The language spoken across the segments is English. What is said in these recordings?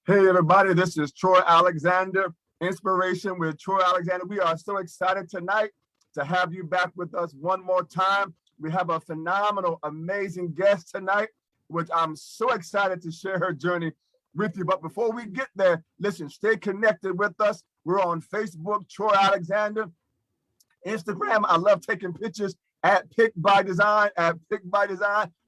Hey everybody, this is Troy Alexander, Inspiration with Troy Alexander. We are so excited tonight to have you back with us one more time. We have a phenomenal, amazing guest tonight, which I'm so excited to share her journey with you. But before we get there, listen, stay connected with us. We're on Facebook, Troy Alexander. Instagram, I love taking pictures at Pick by Design,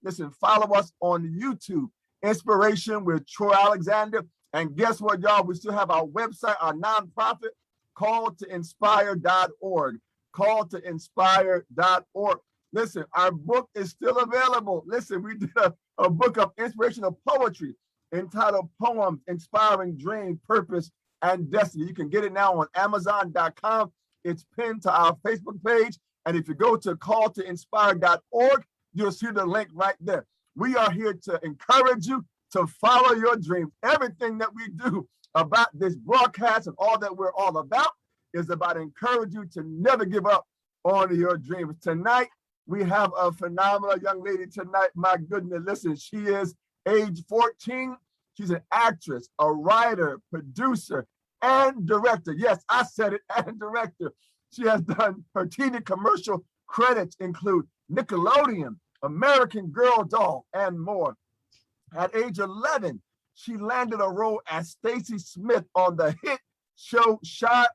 Listen, follow us on YouTube, Inspiration with Troy Alexander. And guess what, y'all? We still have our website, our nonprofit, callinspire.org. Callinspire.org. Listen, our book is still available. Listen, we did a book of inspirational poetry entitled Poems Inspiring Dream, Purpose, and Destiny. You can get it now on Amazon.com. It's pinned to our Facebook page. And if you go to callinspire.org, you'll see the link right there. We are here to encourage you to follow your dreams. Everything that we do about this broadcast and all that we're all about is about encouraging you to never give up on your dreams. Tonight, we have a phenomenal young lady tonight. My goodness, listen, she is age 14. She's an actress, a writer, producer, and director. Yes, I said it, and director. She has done her TV commercial credits include Nickelodeon, American Girl Doll, and more. At age 11, she landed a role as Stacey Smith on the hit show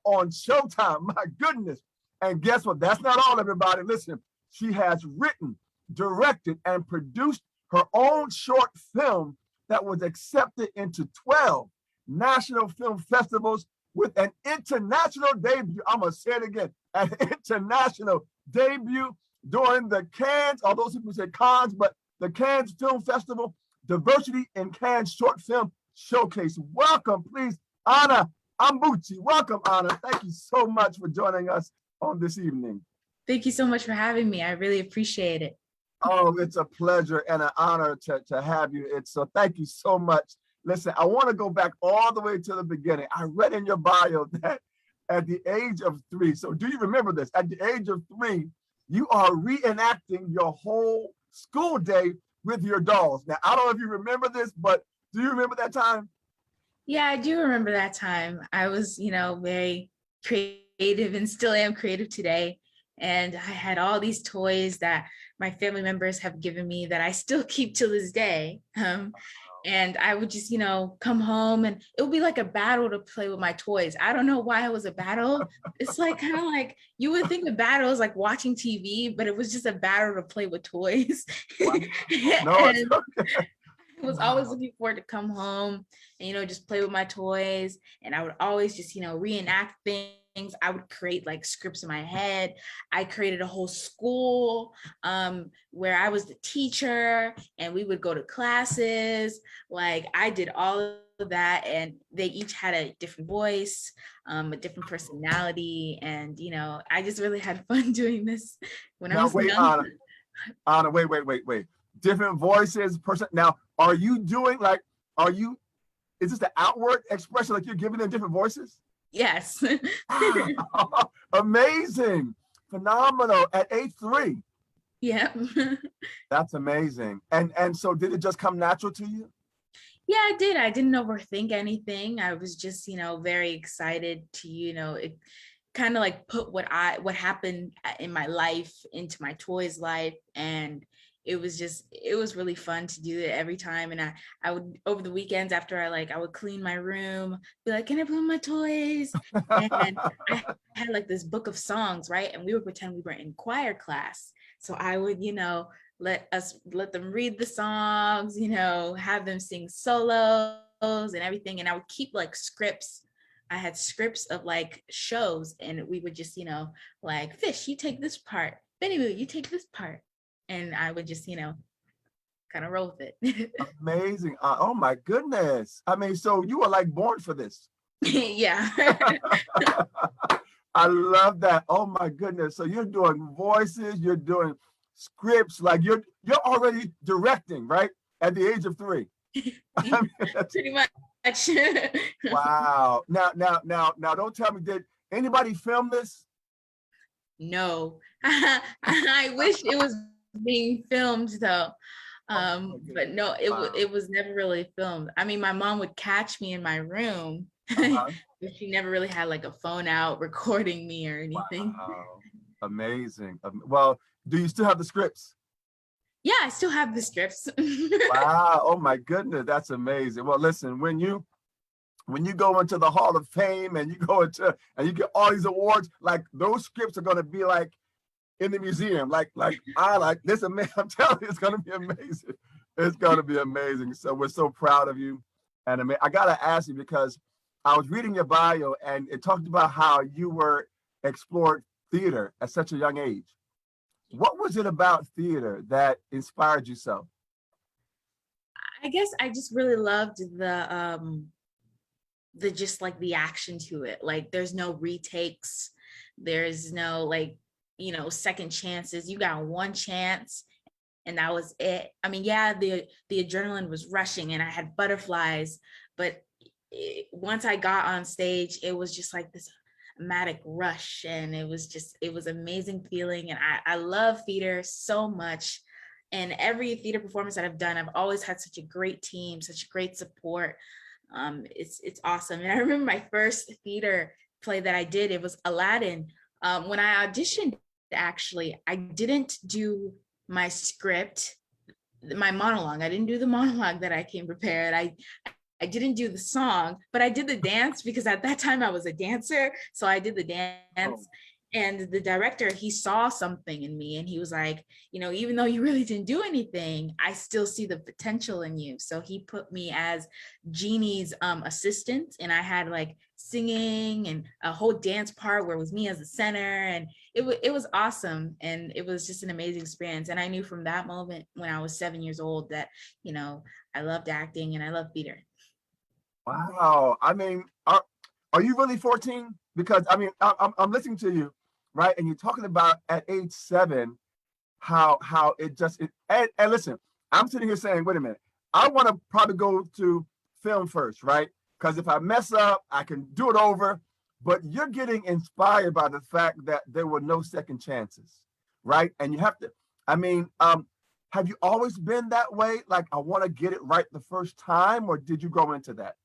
on Showtime. My goodness. And guess what? That's not all, everybody. Listen, she has written, directed, and produced her own short film that was accepted into 12 national film festivals with an international debut. I'm going to say it again, an international debut during the Cannes, although people say Cannes, but the Cannes Film Festival Diversity in Cannes Short Film Showcase. Welcome, please, ANAH AMBUCHI. Welcome, ANAH. Thank you so much for joining us on this evening. Thank you so much for having me. I really appreciate it. Oh, it's a pleasure and an honor to have you. So thank you so much. Listen, I want to go back all the way to the beginning. I read in your bio that at the age of 3, so do you remember this? At the age of 3, you are reenacting your whole school day with your dolls. Now, I don't know if you remember this, but do you remember that time? Yeah, I do remember that time. I was, very creative and still am creative today. And I had all these toys that my family members have given me that I still keep to this day. And I would just, come home and it would be like a battle to play with my toys. I don't know why it was a battle. It's like kind of like you would think a battle is like watching TV, but it was just a battle to play with toys. Wow. No, I was always looking forward to come home and, just play with my toys. And I would always just, reenact things. I would create like scripts in my head. I created a whole school where I was the teacher and we would go to classes. Like I did all of that and they each had a different voice, a different personality. And, I just really had fun doing this when I was young. ANAH, wait. Different voices, person. Now, are you doing is this the outward expression, like you're giving them different voices? Yes. Amazing. Phenomenal. At age 3. Yeah. That's amazing. And so did it just come natural to you? Yeah, I did. I didn't overthink anything. I was just, very excited to, it kind of like put what happened in my life into my toys' life. And it was really fun to do it every time. And I would, over the weekends after I would clean my room, be like, can I play with my toys? And I had like this book of songs, right? And we would pretend we were in choir class. So I would, let them read the songs, have them sing solos and everything. And I would keep like scripts. I had scripts of like shows and we would just, like Fish, you take this part. Benny Boo, you take this part. And I would just, kind of roll with it. Amazing. Oh my goodness. I mean, so you were like born for this. Yeah. I love that. Oh my goodness. So you're doing voices, you're doing scripts, like you're already directing, right? At the age of 3. I mean, pretty much. Wow. Now, don't tell me, did anybody film this? No. I wish it was being filmed though. Oh my But goodness. no, Wow. it was never really filmed. I mean, my mom would catch me in my room, Uh-huh. but she never really had like a phone out recording me or anything. Wow. Amazing. Well, do you still have the scripts? Yeah, I still have the scripts. Wow. Oh my goodness. That's amazing. Well, listen, when you go into the Hall of Fame and you go into and you get all these awards, like those scripts are gonna be like in the museum. Like I like this I'm telling you, it's gonna be amazing. It's gonna be amazing. So we're so proud of you. And I gotta ask you because I was reading your bio and it talked about how you were explored theater at such a young age. What was it about theater that inspired you so? I guess I just really loved the just like the action to it. Like there's no retakes, there's no like, second chances. You got one chance and that was it. I mean, yeah, the adrenaline was rushing and I had butterflies, but once I got on stage, it was just like this dramatic rush, and it was amazing feeling. And I love theater so much. And every theater performance that I've done, I've always had such a great team, such great support. It's awesome. And I remember my first theater play that I did, it was Aladdin. When I auditioned, actually, I didn't do my script, my monologue. I didn't do the monologue that I came prepared. I didn't do the song, but I did the dance because at that time I was a dancer. So I did the Oh, dance. And the director, he saw something in me and he was like, even though you really didn't do anything, I still see the potential in you. So he put me as Jeannie's assistant, and I had like singing and a whole dance part where it was me as the center. And it was awesome. And it was just an amazing experience. And I knew from that moment when I was 7 years old that, I loved acting and I love theater. wow. I mean, are you really 14? Because I mean, I'm listening to you, right? And you're talking about at age 7, how it just and listen, I'm sitting here saying, wait a minute, I want to probably go to film first, right? Because if I mess up, I can do it over. But you're getting inspired by the fact that there were no second chances, right? And you have to, I mean, have you always been that way? Like, I want to get it right the first time, or did you grow into that?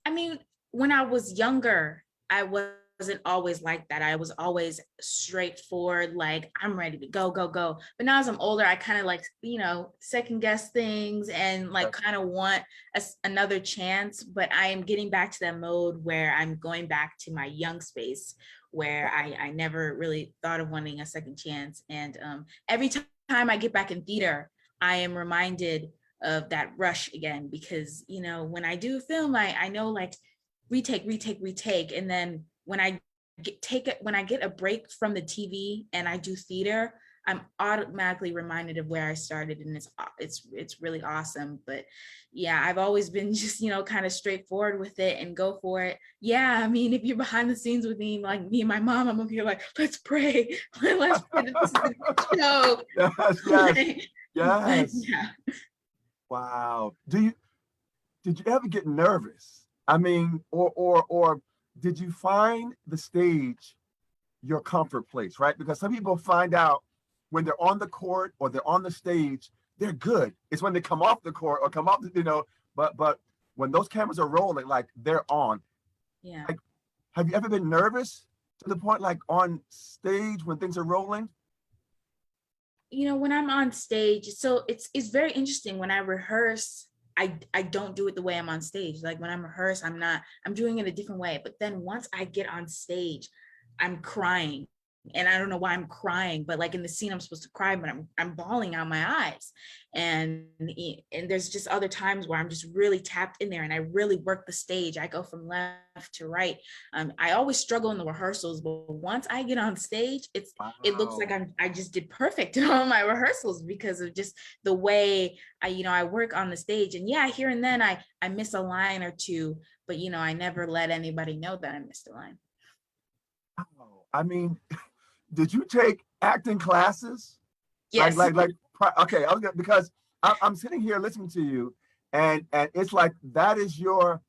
I mean, when I was younger, I wasn't always like that. I was always straightforward, like I'm ready to go, go, go. But now as I'm older, I kind of like, second guess things and like kind of want another chance. But I am getting back to that mode where I'm going back to my young space where I never really thought of wanting a second chance. And every time I get back in theater, I am reminded of that rush again because when I do film, I know like retake, retake, retake, and then when I get a break from the TV and I do theater, I'm automatically reminded of where I started, and it's really awesome. But yeah, I've always been just kind of straightforward with it and go for it. Yeah, I mean, if you're behind the scenes with me, like me and my mom, I'm gonna be like, let's pray, let's pray that this is a good show. Yes, yes, But yes. yeah. Wow. Did you ever get nervous? I mean, or did you find the stage your comfort place, right? Because some people find out when they're on the court or they're on the stage, they're good. It's when they come off the court or come off, but when those cameras are rolling, like they're on. Yeah. Like, have you ever been nervous to the point like on stage when things are rolling? When I'm on stage, so it's very interesting. When I rehearse, I don't do it the way I'm on stage. Like when I'm rehearse, I'm doing it a different way. But then once I get on stage, I'm crying. And I don't know why I'm crying, but like in the scene I'm supposed to cry, but I'm bawling out my eyes. And there's just other times where I'm just really tapped in there and I really work the stage. I go from left to right. I always struggle in the rehearsals, but once I get on stage, it looks like Wow. I just did perfect in all my rehearsals because of just the way I work on the stage. And yeah, here and then I miss a line or two, but I never let anybody know that I missed a line. I mean, did you take acting classes? Like, Yes. okay, because I'm sitting here listening to you, and it's like that is your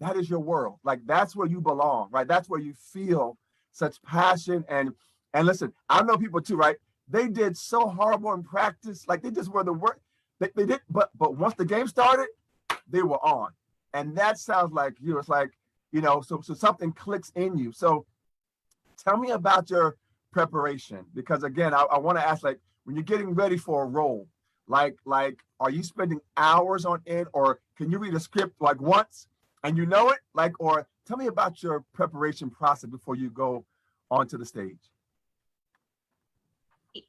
world. Like that's where you belong, right? That's where you feel such passion and listen. I know people too, right? They did so horrible in practice, like they just were the worst. They did, but once the game started, they were on. And that sounds like you. It's like, so something clicks in you. So tell me about your preparation, because again, I want to ask, like, when you're getting ready for a role, like are you spending hours on it, or can you read a script like once and you know it? Like, or tell me about your preparation process before you go onto the stage.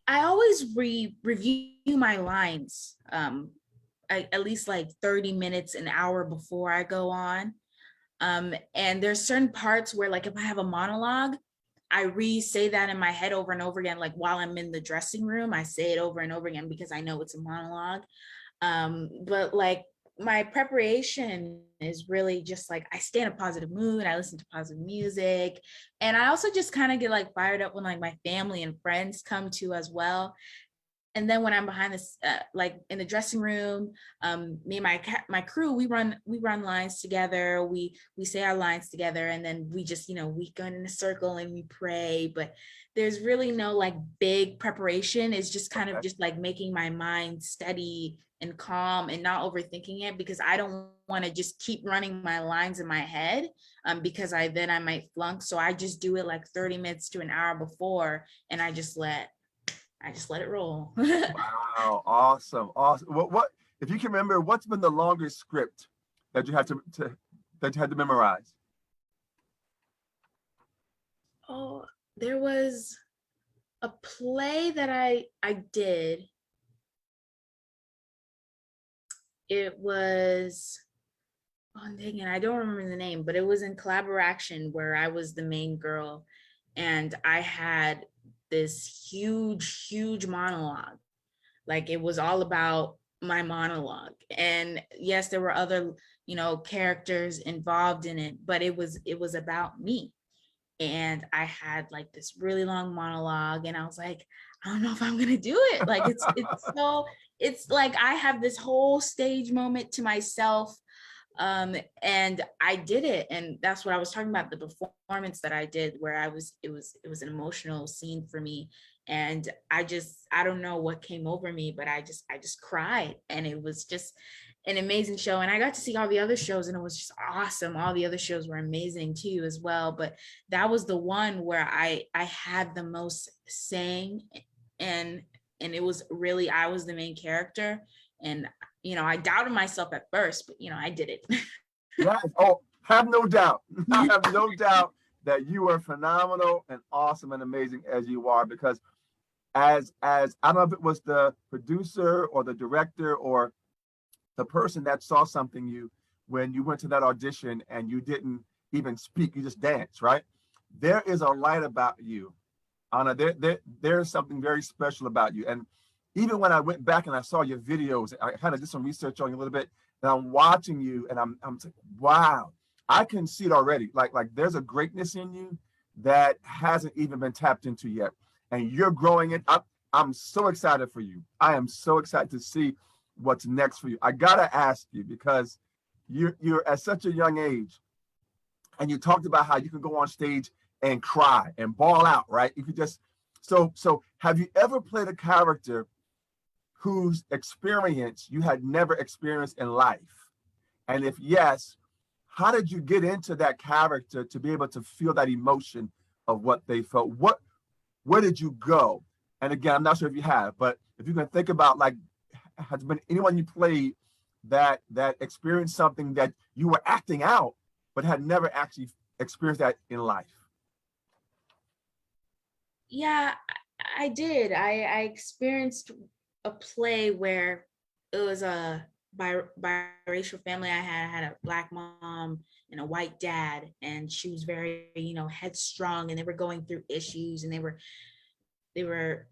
I always review my lines, at least like 30 minutes, an hour before I go on. And there's certain parts where, like, if I have a monologue, I re-say that in my head over and over again. Like while I'm in the dressing room, I say it over and over again because I know it's a monologue. But like my preparation is really just like, I stay in a positive mood, I listen to positive music, and I also just kind of get like fired up when like my family and friends come to as well. And then when I'm behind this, like in the dressing room, me and my crew, we run lines together. We say our lines together, and then we just, we go in a circle and we pray. But there's really no like big preparation. It's just kind of just like making my mind steady and calm and not overthinking it, because I don't want to just keep running my lines in my head, because I might flunk. So I just do it like 30 minutes to an hour before, and I just let it roll. Wow, awesome, awesome. What if you can remember, what's been the longest script that you had to that you had to memorize? Oh, there was a play that I did. It was, oh dang it, I don't remember the name, but it was in collaboration where I was the main girl, and I had this huge monologue. Like it was all about my monologue. And yes, there were other, characters involved in it, but it was about me. And I had like this really long monologue, and I was like, I don't know if I'm gonna do it. Like it's like I have this whole stage moment to myself. And I did it, and that's what I was talking about, the performance that I did, where it was an emotional scene for me. And I don't know what came over me, but I just cried, and it was just an amazing show. And I got to see all the other shows, and it was just awesome. All the other shows were amazing too as well, but that was the one where I had the most saying, and it was really, I was the main character. And I doubted myself at first, but I did it. Yes. Oh, have no doubt. I have no doubt that you are phenomenal and awesome and amazing as you are, because as I don't know if it was the producer or the director or the person that saw something you when you went to that audition and you didn't even speak, you just danced, right? There is a light about you, Anna. There's something very special about you. And even when I went back and I saw your videos, I kind of did some research on you a little bit, and I'm watching you, and I'm like, wow, I can see it already. Like there's a greatness in you that hasn't even been tapped into yet, and you're growing it. I'm so excited for you. I am so excited to see what's next for you. I gotta ask you, because you're at such a young age, and you talked about how you can go on stage and cry and bawl out, right? You could just so have you ever played a character whose experience you had never experienced in life? And if yes, how did you get into that character to be able to feel that emotion of what they felt? Where did you go? And again, I'm not sure if you have, but if you can think about, like, has been anyone you played that experienced something that you were acting out but had never actually experienced that in life? Yeah, I did. I experienced a play where it was a biracial family. I had a Black mom and a white dad, and she was very, headstrong, and they were going through issues, and they were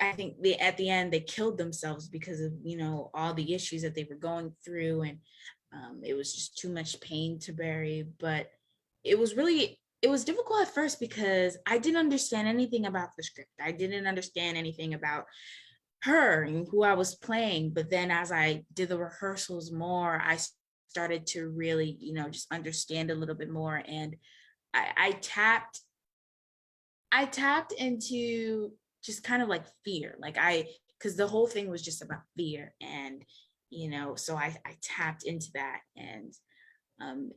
I think at the end they killed themselves because of, all the issues that they were going through. And it was just too much pain to bury. But it was difficult at first because I didn't understand anything about the script. I didn't understand anything about her and who I was playing. But then as I did the rehearsals more, I started to really, just understand a little bit more. And I tapped into just kind of like fear. Like because the whole thing was just about fear. And, so I tapped into that, and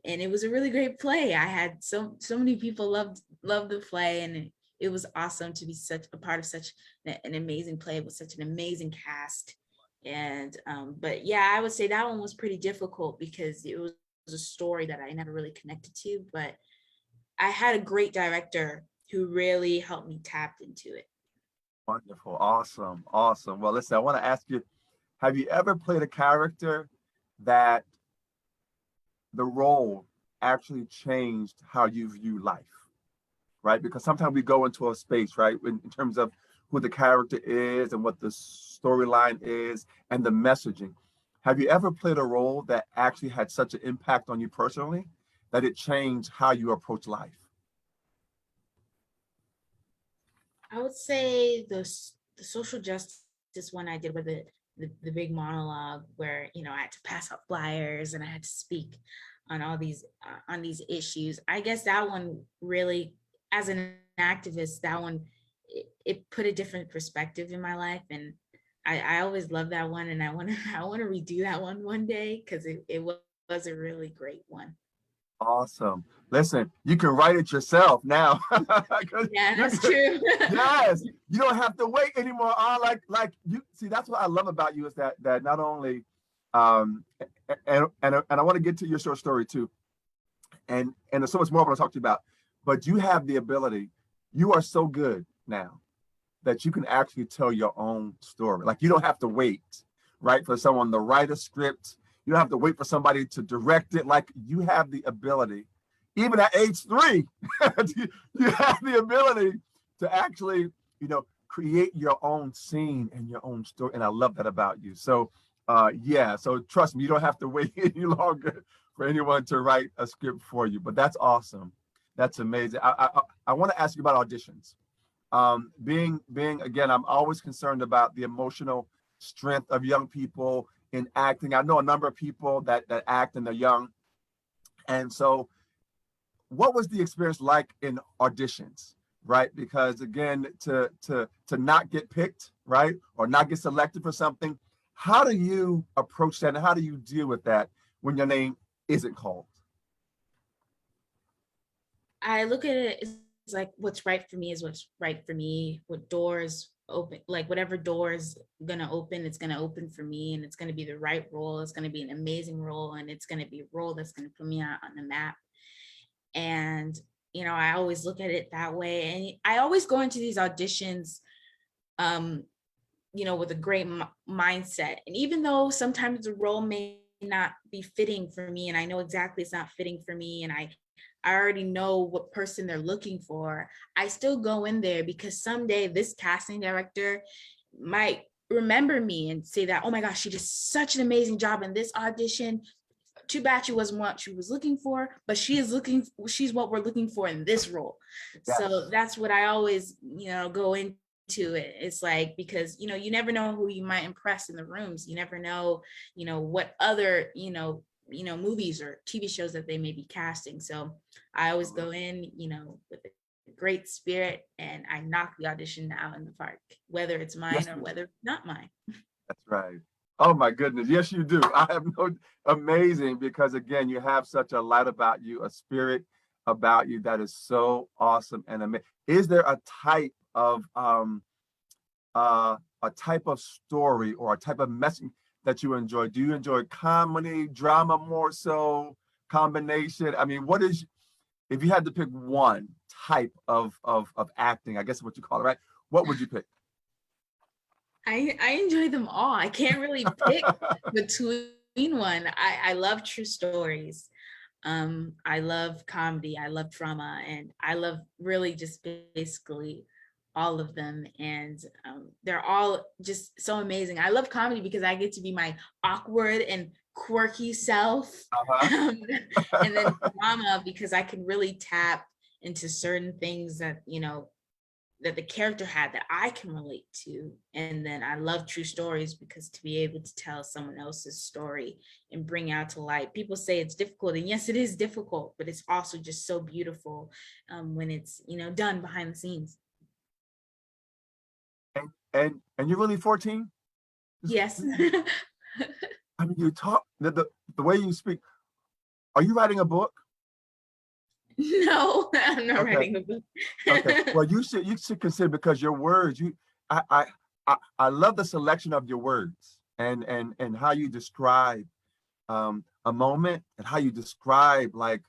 it was a really great play. I had so many people loved the play, and it was awesome to be such a part of such an amazing play with such an amazing cast. And but yeah, I would say that one was pretty difficult because it was a story that I never really connected to, but I had a great director who really helped me tap into it. Wonderful. Awesome. Awesome. Well, listen, I want to ask you, have you ever played a character that the role actually changed how you view life, right? Because sometimes we go into a space, right, in terms of who the character is and what the storyline is and the messaging. Have you ever played a role that actually had such an impact on you personally that it changed how you approach life? I would say the social justice one I did with the big monologue where I had to pass out flyers and I had to speak on these issues. I guess that one really, as an activist, that one it put a different perspective in my life, and I always love that one, and I want to I want to redo that one day because it was a really great one. Awesome. Listen, you can write it yourself now. Yeah, that's true. Yes, you don't have to wait anymore. Like you see, that's what I love about you is that not only and I want to get to your short story too. And there's so much more I want to talk to you about, but you have the ability, you are so good now that you can actually tell your own story. Like you don't have to wait, right, for someone to write a script. You don't have to wait for somebody to direct it. Like you have the ability, even at age 3, you have the ability to actually, create your own scene and your own story. And I love that about you. So yeah, so trust me, you don't have to wait any longer for anyone to write a script for you. But that's awesome. That's amazing. I want to ask you about auditions. Being again, I'm always concerned about the emotional strength of young people in acting. I know a number of people that act and they're young. And so what was the experience like in auditions, right? Because again, to not get picked, right, or not get selected for something, how do you approach that and how do you deal with that when your name isn't called? I look at it as like what's right for me is what's right for me. What doors open, like whatever doors gonna open, it's gonna open for me, and it's gonna be the right role. It's gonna be an amazing role, and it's gonna be a role that's gonna put me out on the map. And I always look at it that way, and I always go into these auditions, with a great mindset. And even though sometimes the role may not be fitting for me, and I know exactly it's not fitting for me, and I already know what person they're looking for, I still go in there because someday this casting director might remember me and say that, oh my gosh, she did such an amazing job in this audition. Too bad she wasn't what she was looking for, but she's what we're looking for in this role. Yes. So that's what I always, go into it. It's like, because, you never know who you might impress in the rooms. You never know, what other, movies or TV shows that they may be casting. So I always go in, with a great spirit, and I knock the audition out in the park, whether it's mine Yes, or whether it's not mine. that's right. Oh my goodness. Yes, you do. I have no amazing because again, you have such a light about you, a spirit about you that is so awesome and amazing. Is there a type of story or a type of message that you enjoy? Do you enjoy comedy, drama more so, combination? I mean, if you had to pick one type of acting, I guess what you call it, right? What would you pick? I enjoy them all. I can't really pick between one. I love true stories. I love comedy. I love drama, and I love really just basically all of them. And they're all just so amazing. I love comedy because I get to be my awkward and quirky self. Uh-huh. And then drama because I can really tap into certain things that, that the character had that I can relate to. And then I love true stories because to be able to tell someone else's story and bring out to light. People say it's difficult, and yes, it is difficult, but it's also just so beautiful when it's done behind the scenes. And you're really 14? Yes. I mean, you talk the way you speak. Are you writing a book? No, I'm not Okay. writing a book. Okay. Well, you should consider, because your words, I I I love the selection of your words, and how you describe a moment, and how you describe, like,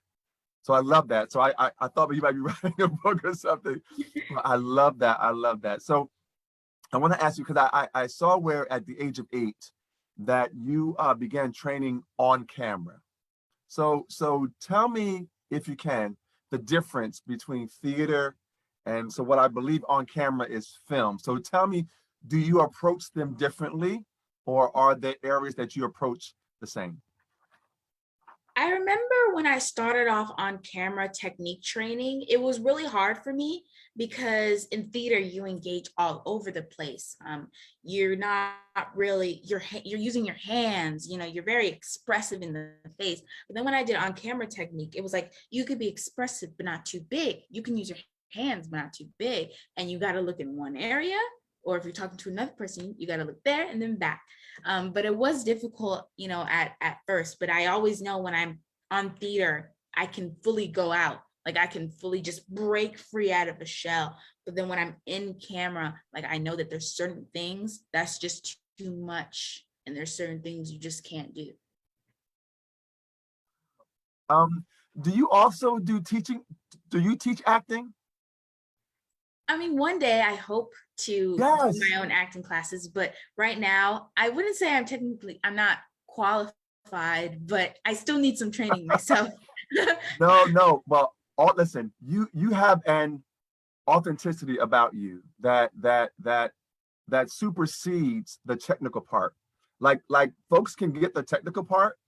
so I love that. So I thought you might be writing a book or something. But I love that. I love that. So I want to ask you, because I saw where at the age of 8 that you began training on camera. So tell me, if you can, the difference between theater and, so what I believe on camera is film. So tell me, do you approach them differently, or are there areas that you approach the same? I remember when I started off on camera technique training, it was really hard for me because in theater you engage all over the place. You're not really you're using your hands. You know, you're very expressive in the face. But then when I did on camera technique, it was like you could be expressive but not too big. You can use your hands but not too big, and you got to look in one area. Or if you're talking to another person, you got to look there and then back. But it was difficult, you know, at first. But I always know when I'm on theater, I can fully go out. Like I can fully just break free out of a shell. But then when I'm in camera, like I know that there's certain things that's just too much, and there's certain things you just can't do. Um, do you also do teaching? Do you teach acting? I mean, one day I hope to do Yes. my own acting classes, but right now I wouldn't say I'm not qualified, but I still need some training myself. No, no. Well, listen, you have an authenticity about you that supersedes the technical part. Like folks can get the technical part,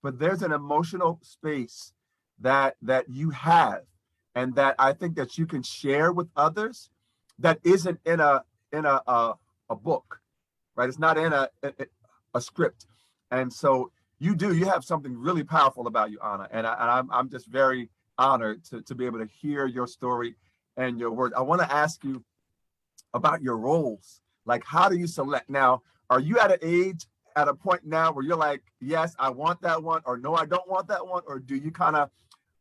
but there's an emotional space that you have, and that I think that you can share with others, that isn't in a book, right? It's not in a script. And so you have something really powerful about you, Anna. And I'm just very honored to be able to hear your story and your words. I want to ask you about your roles. Like, how do you select now? Are you at an age, at a point now where you're like, yes, I want that one, or no, I don't want that one? Or do you kind of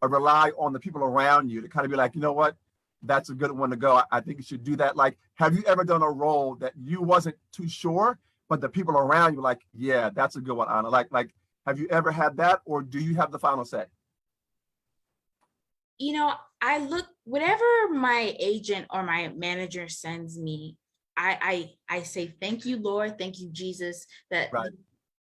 rely on the people around you to kind of be like, you know what, that's a good one to go. I think you should do that. Like, have you ever done a role that you wasn't too sure, but the people around you were like, yeah, that's a good one, Anna? Like, have you ever had that, or do you have the final say? You know, I look whatever my agent or my manager sends me, I say thank you, Lord, thank you, Jesus, that Right. the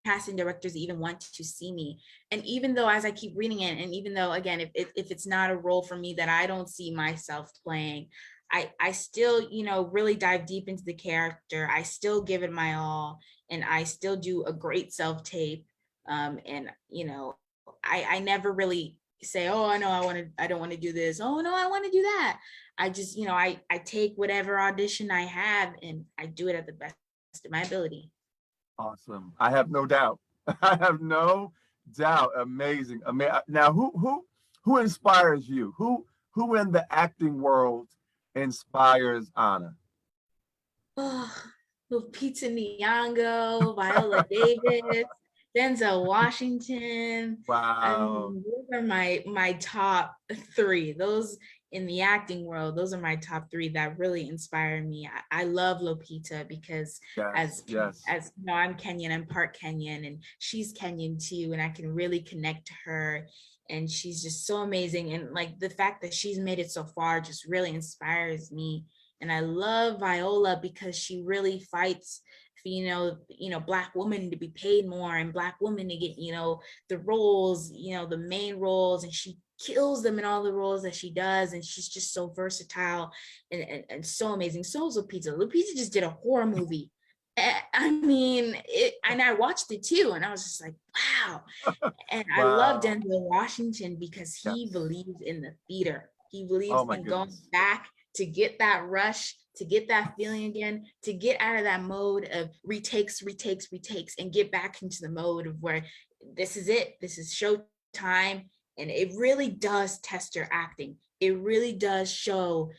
casting directors even want to see me. And even though as I keep reading it, and even though again, if it's not a role for me that I don't see myself playing, I still, you know, really dive deep into the character. I still give it my all, and I still do a great self tape. And you know, I never really say, oh, I know I don't want to do this. Oh no, I want to do that. I just, you know, I take whatever audition I have and I do it at the best of my ability. Awesome. I have no doubt. I have no doubt. Amazing. Now, who inspires you? Who in the acting world inspires Anna? Oh, Lupita Nyong'o, Viola Davis, Denzel Washington. I Wow. mean, those are my top three. Those in the acting world, those are my top three that really inspire me. I love Lupita because Yes, as yes. as you know, I'm Kenyan, I'm part Kenyan, and she's Kenyan too, and I can really connect to her. And she's just so amazing. And like the fact that she's made it so far just really inspires me. And I love Viola because she really fights for, Black women to be paid more, and Black women to get, the roles, the main roles, and she kills them in all the roles that she does. And she's just so versatile and so amazing. So is Lupita. Lupita just did a horror movie. I mean, and I watched it too, and I was just like, wow. And I love Wow. Denzel Washington because he Yes. believes in the theater. He Oh believes my in going goodness. back to get that rush, to get that feeling again, to get out of that mode of retakes, retakes, retakes, and get back into the mode of where this is it. This is showtime. And it really does test your acting. it really does show,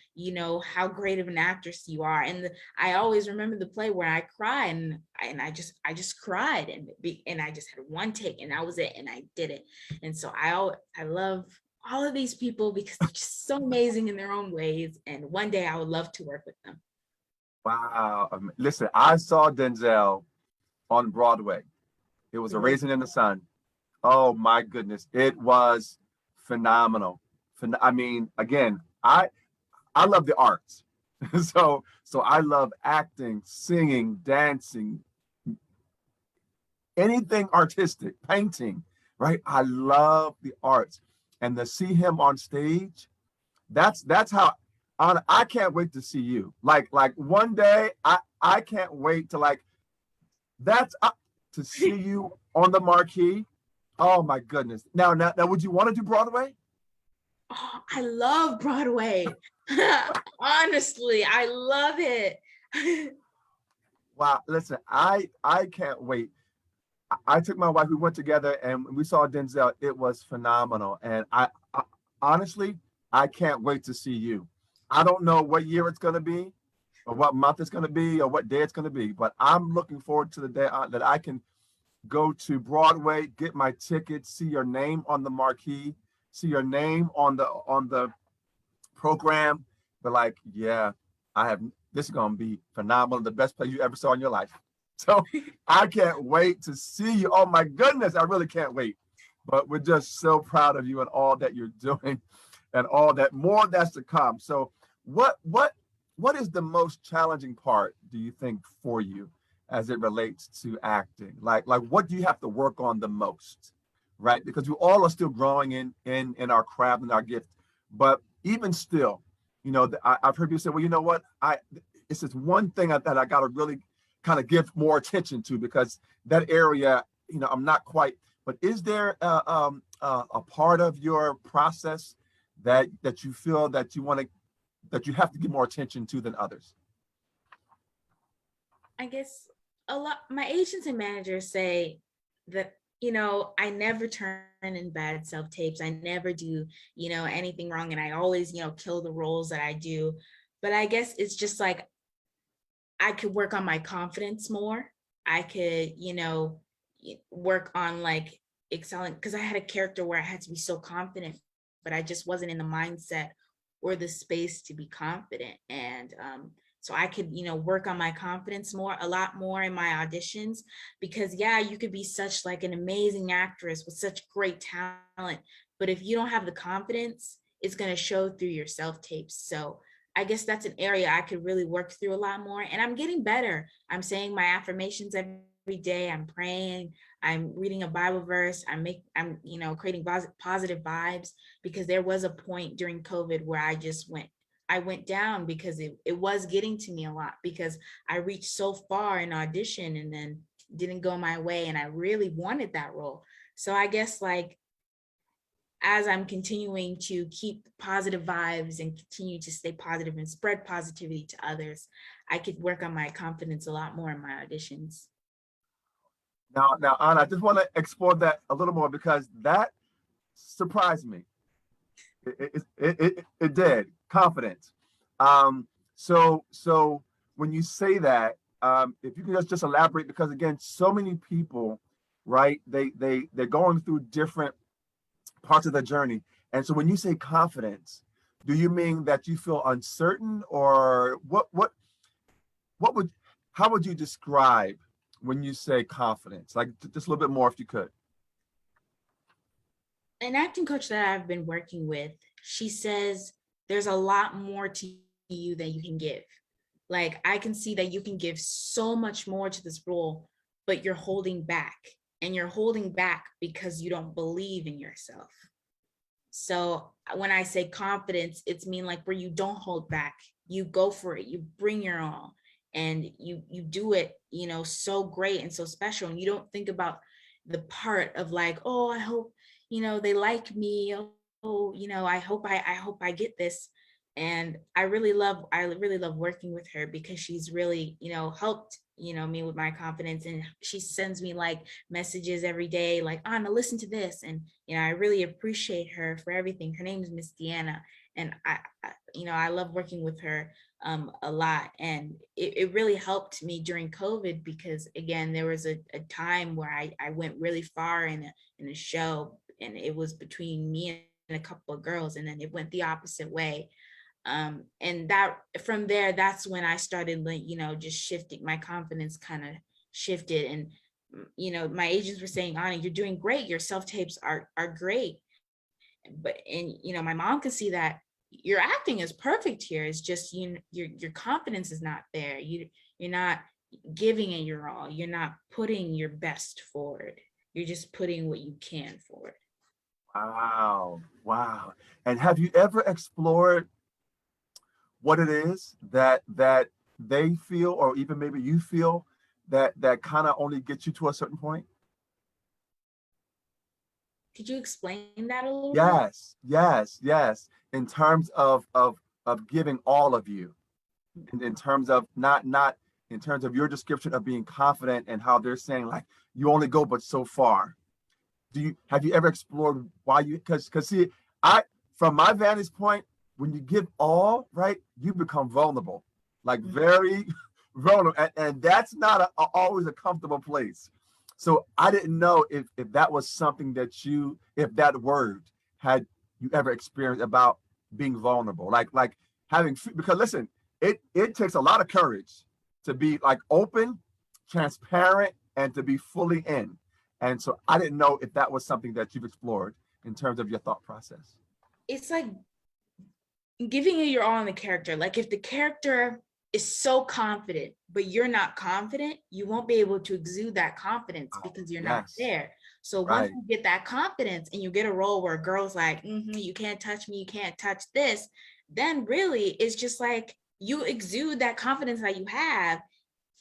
how great of an actress you are. And I always remember the play where I cried, and I just cried, and I just had one take, and that was it, and I did it. And so I love all of these people because they're just so amazing in their own ways. And one day I would love to work with them. Wow. Listen, I saw Denzel on Broadway. It was A Mhm. Raisin in the Sun. Oh my goodness. It was phenomenal. I mean, again, I love the arts. So I love acting, singing, dancing, anything artistic, painting, right? I love the arts. And to see him on stage, that's how I can't wait to see you. Like one day I can't wait to that's to see you on the marquee. Oh my goodness. Now would you want to do Broadway? Oh, I love Broadway. Honestly, I love it. Wow, listen, I can't wait. I took my wife, we went together and we saw Denzel. It was phenomenal. And I honestly, I can't wait to see you. I don't know what year it's going to be or what month it's going to be or what day it's going to be, but I'm looking forward to the day that I can go to Broadway, get my tickets, see your name on the marquee, see your name on the program, but like, yeah, I have this is gonna be phenomenal, the best play you ever saw in your life. So I can't wait to see you. Oh my goodness, I really can't wait. But we're just so proud of you and all that you're doing and all that more that's to come. So what is the most challenging part, do you think, for you as it relates to acting? Like what do you have to work on the most? Right? Because we all are still growing in our craft and our gift. But even still, I've heard people say, well, you know what? It's this one thing that I got to really kind of give more attention to because that area, I'm not quite. But is there a part of your process that you feel that you have to give more attention to than others? I guess a lot my agents and managers say that, I never turn in bad self tapes. I never do, anything wrong, and I always, kill the roles that I do. But I guess it's just like I could work on my confidence more. I could, work on like excelling, because I had a character where I had to be so confident, but I just wasn't in the mindset or the space to be confident. And so I could, work on my confidence more, a lot more in my auditions, because yeah, you could be such like an amazing actress with such great talent, but if you don't have the confidence, it's going to show through your self tapes. So I guess that's an area I could really work through a lot more. And I'm getting better. I'm saying my affirmations every day. I'm praying. I'm reading a Bible verse. I'm creating positive vibes, because there was a point during COVID where I went down because it was getting to me a lot, because I reached so far in audition and then didn't go my way. And I really wanted that role. So I guess like as I'm continuing to keep positive vibes and continue to stay positive and spread positivity to others, I could work on my confidence a lot more in my auditions. Now, Anna, I just want to explore that a little more because that surprised me. It did. Confidence. So when you say that, if you can just elaborate, because again, so many people, right? They're going through different parts of the journey, and so when you say confidence, do you mean that you feel uncertain, or what would how would you describe when you say confidence? Like just a little bit more, if you could. An acting coach that I've been working with, she says there's a lot more to you than you can give. Like I can see that you can give so much more to this role, but you're holding back. And you're holding back because you don't believe in yourself. So when I say confidence, it's mean like where you don't hold back. You go for it. You bring your all, and you do it, so great and so special. And you don't think about the part of like, oh, I hope, they like me. Oh, I hope I get this. And I really love working with her, because she's really, helped me with my confidence. And she sends me like messages every day, like, Anna, listen to this. And, I really appreciate her for everything. Her name is Miss Deanna. And I love working with her a lot. And it really helped me during COVID, because again, there was a time where I went really far in a show, and it was between me and a couple of girls, and then it went the opposite way. And that from there, that's when I started, just shifting. My confidence kind of shifted. And my agents were saying, Anna, you're doing great, your self-tapes are great. But my mom could see that your acting is perfect here. It's just your confidence is not there. You're not giving it your all. You're not putting your best forward. You're just putting what you can forward. Wow. Wow. And have you ever explored what it is that they feel, or even maybe you feel, that kind of only gets you to a certain point? Could you explain that a little bit? Yes, yes, yes. In terms of giving all of you, in terms of not in terms of your description of being confident, and how they're saying like you only go but so far. Have you ever explored why you, because see, I, from my vantage point, when you give all, right, you become vulnerable, like very vulnerable, and that's not always a comfortable place. So I didn't know if that was something that if that word had you ever experienced about being vulnerable, like having, because listen, it takes a lot of courage to be like open, transparent, and to be fully in. And so I didn't know if that was something that you've explored in terms of your thought process. It's like giving it your all in the character. Like if the character is so confident, but you're not confident, you won't be able to exude that confidence because you're not there. So once you get that confidence and you get a role where a girl's like, you can't touch me, you can't touch this, then really it's just like you exude that confidence that you have,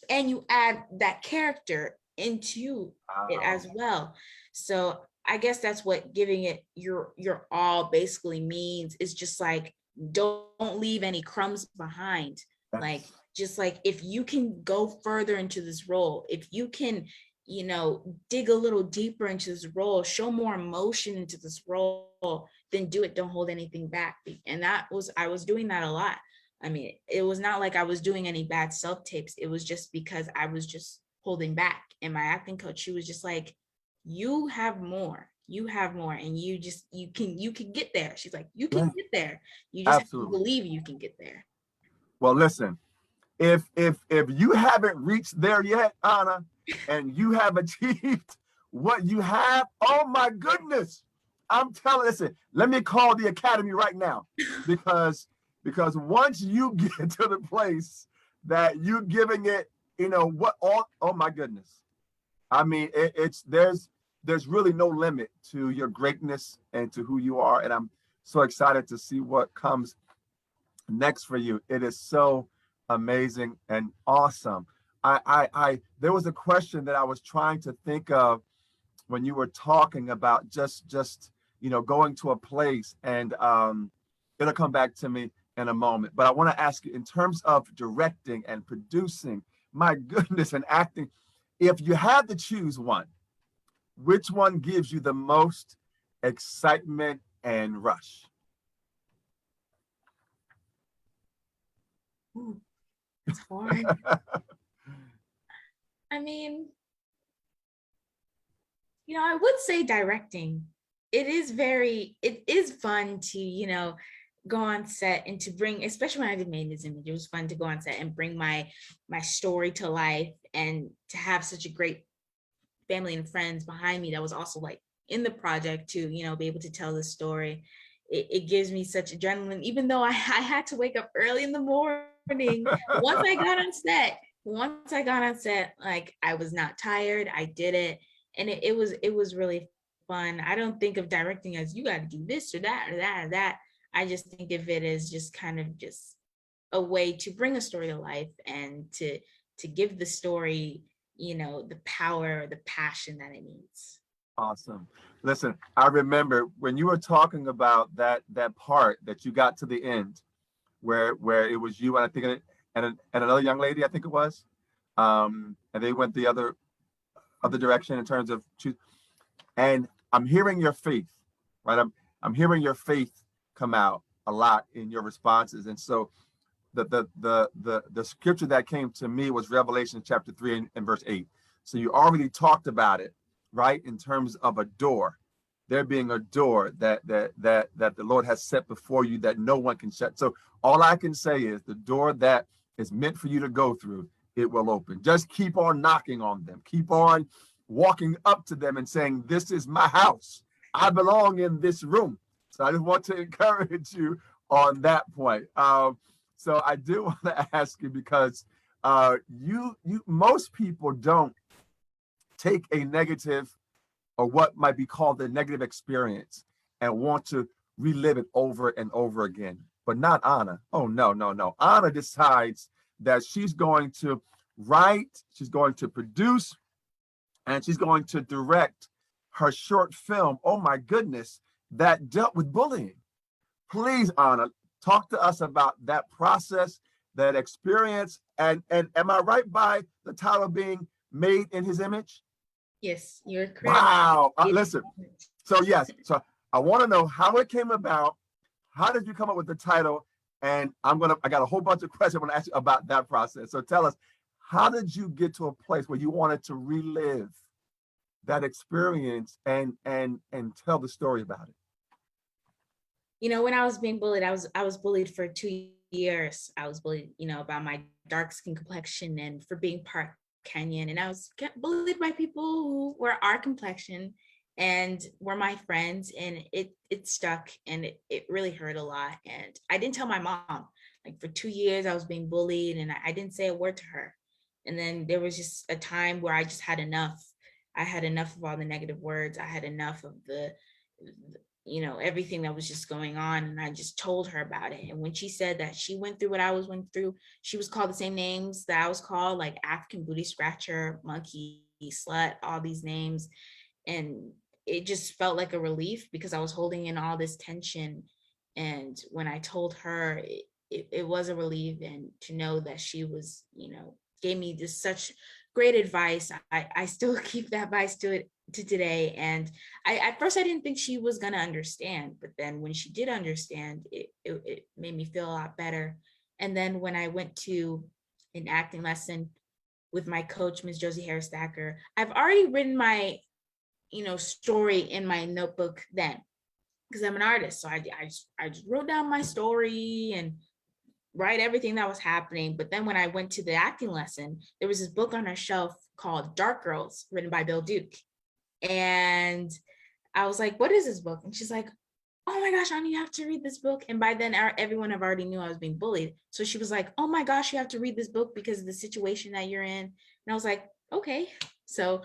and you add that character into it as well. So I guess that's what giving it your all basically means, is just like, don't leave any crumbs behind. Like, just like, if you can go further into this role, if you can, dig a little deeper into this role, show more emotion into this role, then do it. Don't hold anything back. And I was doing that a lot. I mean, it was not like I was doing any bad self tapes. It was just because I was just holding back. And my acting coach, she was just like, you have more, and you can get there. She's like, you can get there. You just have to believe you can get there. Well, listen, if you haven't reached there yet, Anna, and you have achieved what you have, oh my goodness, I'm telling, listen, let me call the academy right now, because once you get to the place that you're giving it, oh my goodness. I mean, there's really no limit to your greatness and to who you are. And I'm so excited to see what comes next for you. It is so amazing and awesome. There was a question that I was trying to think of when you were talking about just going to a place, and it'll come back to me in a moment. But I want to ask you, in terms of directing and producing, my goodness, and acting, if you had to choose one, which one gives you the most excitement and rush? Ooh, it's hard. I mean, I would say directing. It is fun to, go on set and to bring, especially when I did Made in This Image, it was fun to go on set and bring my story to life, and to have such a great family and friends behind me that was also like in the project to, be able to tell the story. It gives me such adrenaline, even though I had to wake up early in the morning. Once I got on set, like, I was not tired. I did it. And it was really fun. I don't think of directing as you got to do this or that or that or that. I just think of it as just kind of just a way to bring a story to life, and to give the story, the power or the passion that it needs. Awesome. Listen, I remember when you were talking about that part that you got to the end, where it was you, and I think and another young lady, I think it was. And they went the other direction in terms of choose. And I'm hearing your faith, right? I'm hearing your faith come out a lot in your responses. And so the scripture that came to me was Revelation chapter 3 and verse 8. So you already talked about it, right? In terms of a door, there being a door that the Lord has set before you that no one can shut. So all I can say is the door that is meant for you to go through, it will open. Just keep on knocking on them. Keep on walking up to them and saying, this is my house. I belong in this room. So I just want to encourage you on that point. So I do want to ask you, because you most people don't take a negative, or what might be called a negative experience, and want to relive it over and over again. But not ANAH. Oh, no. ANAH decides that she's going to write, she's going to produce, and she's going to direct her short film, oh my goodness, that dealt with bullying. Please, ANAH, talk to us about that process, that experience, and am I right by the title being Made in His Image? Yes, you're correct. Wow. Listen, so yes, so I want to know how it came about. How did you come up with the title? And I got a whole bunch of questions I want to ask you about that process. So tell us, how did you get to a place where you wanted to relive that experience and tell the story about it? You know, when I was being bullied, I was bullied for 2 years. I was bullied, you know, about my dark skin complexion and for being part Kenyan. And I was bullied by people who were our complexion and were my friends. And it stuck, and it really hurt a lot. And I didn't tell my mom. Like for 2 years, I was being bullied and I didn't say a word to her. And then there was just a time where I just had enough. I had enough of all the negative words. I had enough of the you know, everything that was just going on. And I just told her about it. And when she said that she went through what I went through, she was called the same names that I was called, like African booty scratcher, monkey, slut, all these names. And it just felt like a relief because I was holding in all this tension. And when I told her, it was a relief. And to know that she was, you know, gave me just such great advice. I still keep that advice to today. And at first I didn't think she was gonna understand, but then when she did understand, it made me feel a lot better. And then when I went to an acting lesson with my coach, Ms. Josie Harris Stacker, I've already written my, you know, story in my notebook then, because I'm an artist. So I just wrote down my story and write everything that was happening. But then when I went to the acting lesson, there was this book on our shelf called Dark Girls, written by Bill Duke. And I was like, what is this book? And she's like, oh my gosh, Ani, you have to read this book. And by then everyone have already knew I was being bullied. So she was like, oh my gosh, you have to read this book because of the situation that you're in. And I was like, okay. So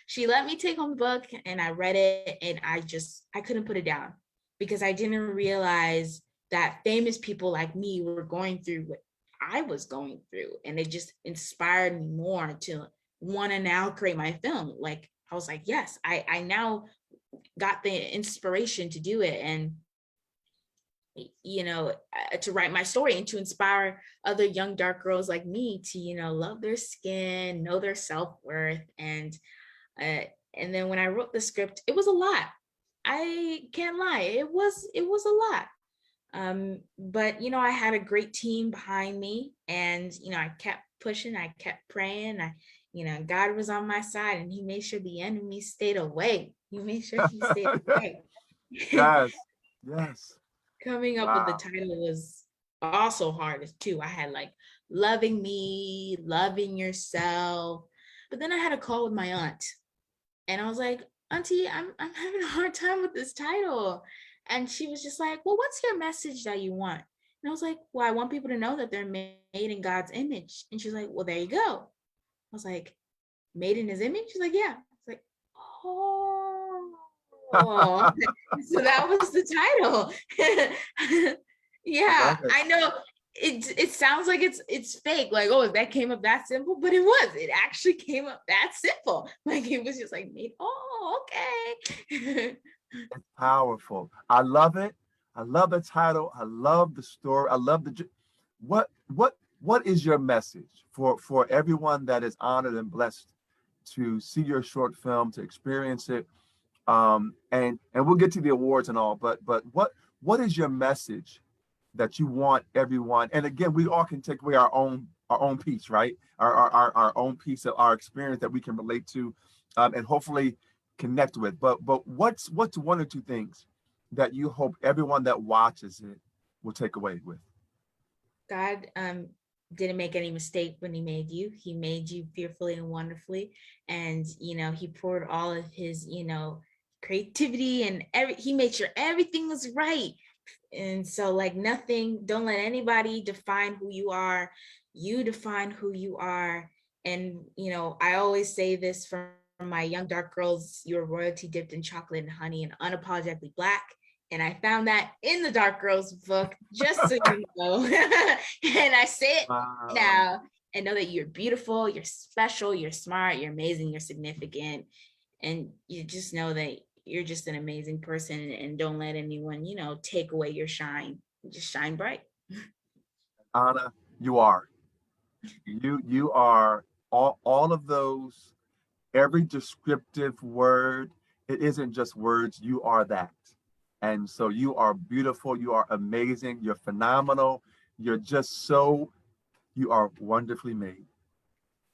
she let me take home the book and I read it, and I couldn't put it down because I didn't realize that famous people like me were going through what I was going through. And it just inspired me more to want to now create my film. Like, I was like, yes, I now got the inspiration to do it. And, you know, to write my story and to inspire other young dark girls like me to, you know, love their skin, know their self-worth. And then when I wrote the script, it was a lot. I can't lie. It was a lot. But, you know, I had a great team behind me, and, you know, I kept pushing, I kept praying. You know, God was on my side, and he made sure the enemy stayed away. He made sure he stayed away. Yes. Coming up with the title was also hard too. I had like loving me, loving yourself. But then I had a call with my aunt, and I was like, Auntie, I'm having a hard time with this title. And she was just like, well, what's your message that you want? And I was like, well, I want people to know that they're made in God's image. And she's like, well, there you go. I was like, made in his image? She's like, yeah. I was like, oh. So that was the title. Yeah, I know it sounds like it's fake, like, oh, that came up that simple, but it actually came up that simple. Like, it was just like, oh, okay. It's powerful. I love it. I love the title. I love the story. I love what what is your message for everyone that is honored and blessed to see your short film, to experience it? And we'll get to the awards and all, but what is your message that you want everyone? And again, we all can take away our own piece, right? Our own piece of our experience that we can relate to, and hopefully connect with. But what's one or two things that you hope everyone that watches it will take away with? God didn't make any mistake when he made you. He made you fearfully and wonderfully. And, he poured all of his, creativity and he made sure everything was right. And so like nothing, don't let anybody define who you are. You define who you are. And, I always say this from my young dark girls, you're royalty dipped in chocolate and honey and unapologetically Black. And I found that in the Dark Girls book, just so you know. And I say it now, and know that you're beautiful, you're special, you're smart, you're amazing, you're significant. And you just know that you're just an amazing person, and don't let anyone, take away your shine. Just shine bright. Anna, you are. You are all of those, every descriptive word. It isn't just words, you are that. And so you are beautiful, you are amazing, you're phenomenal, you're just so, you are wonderfully made.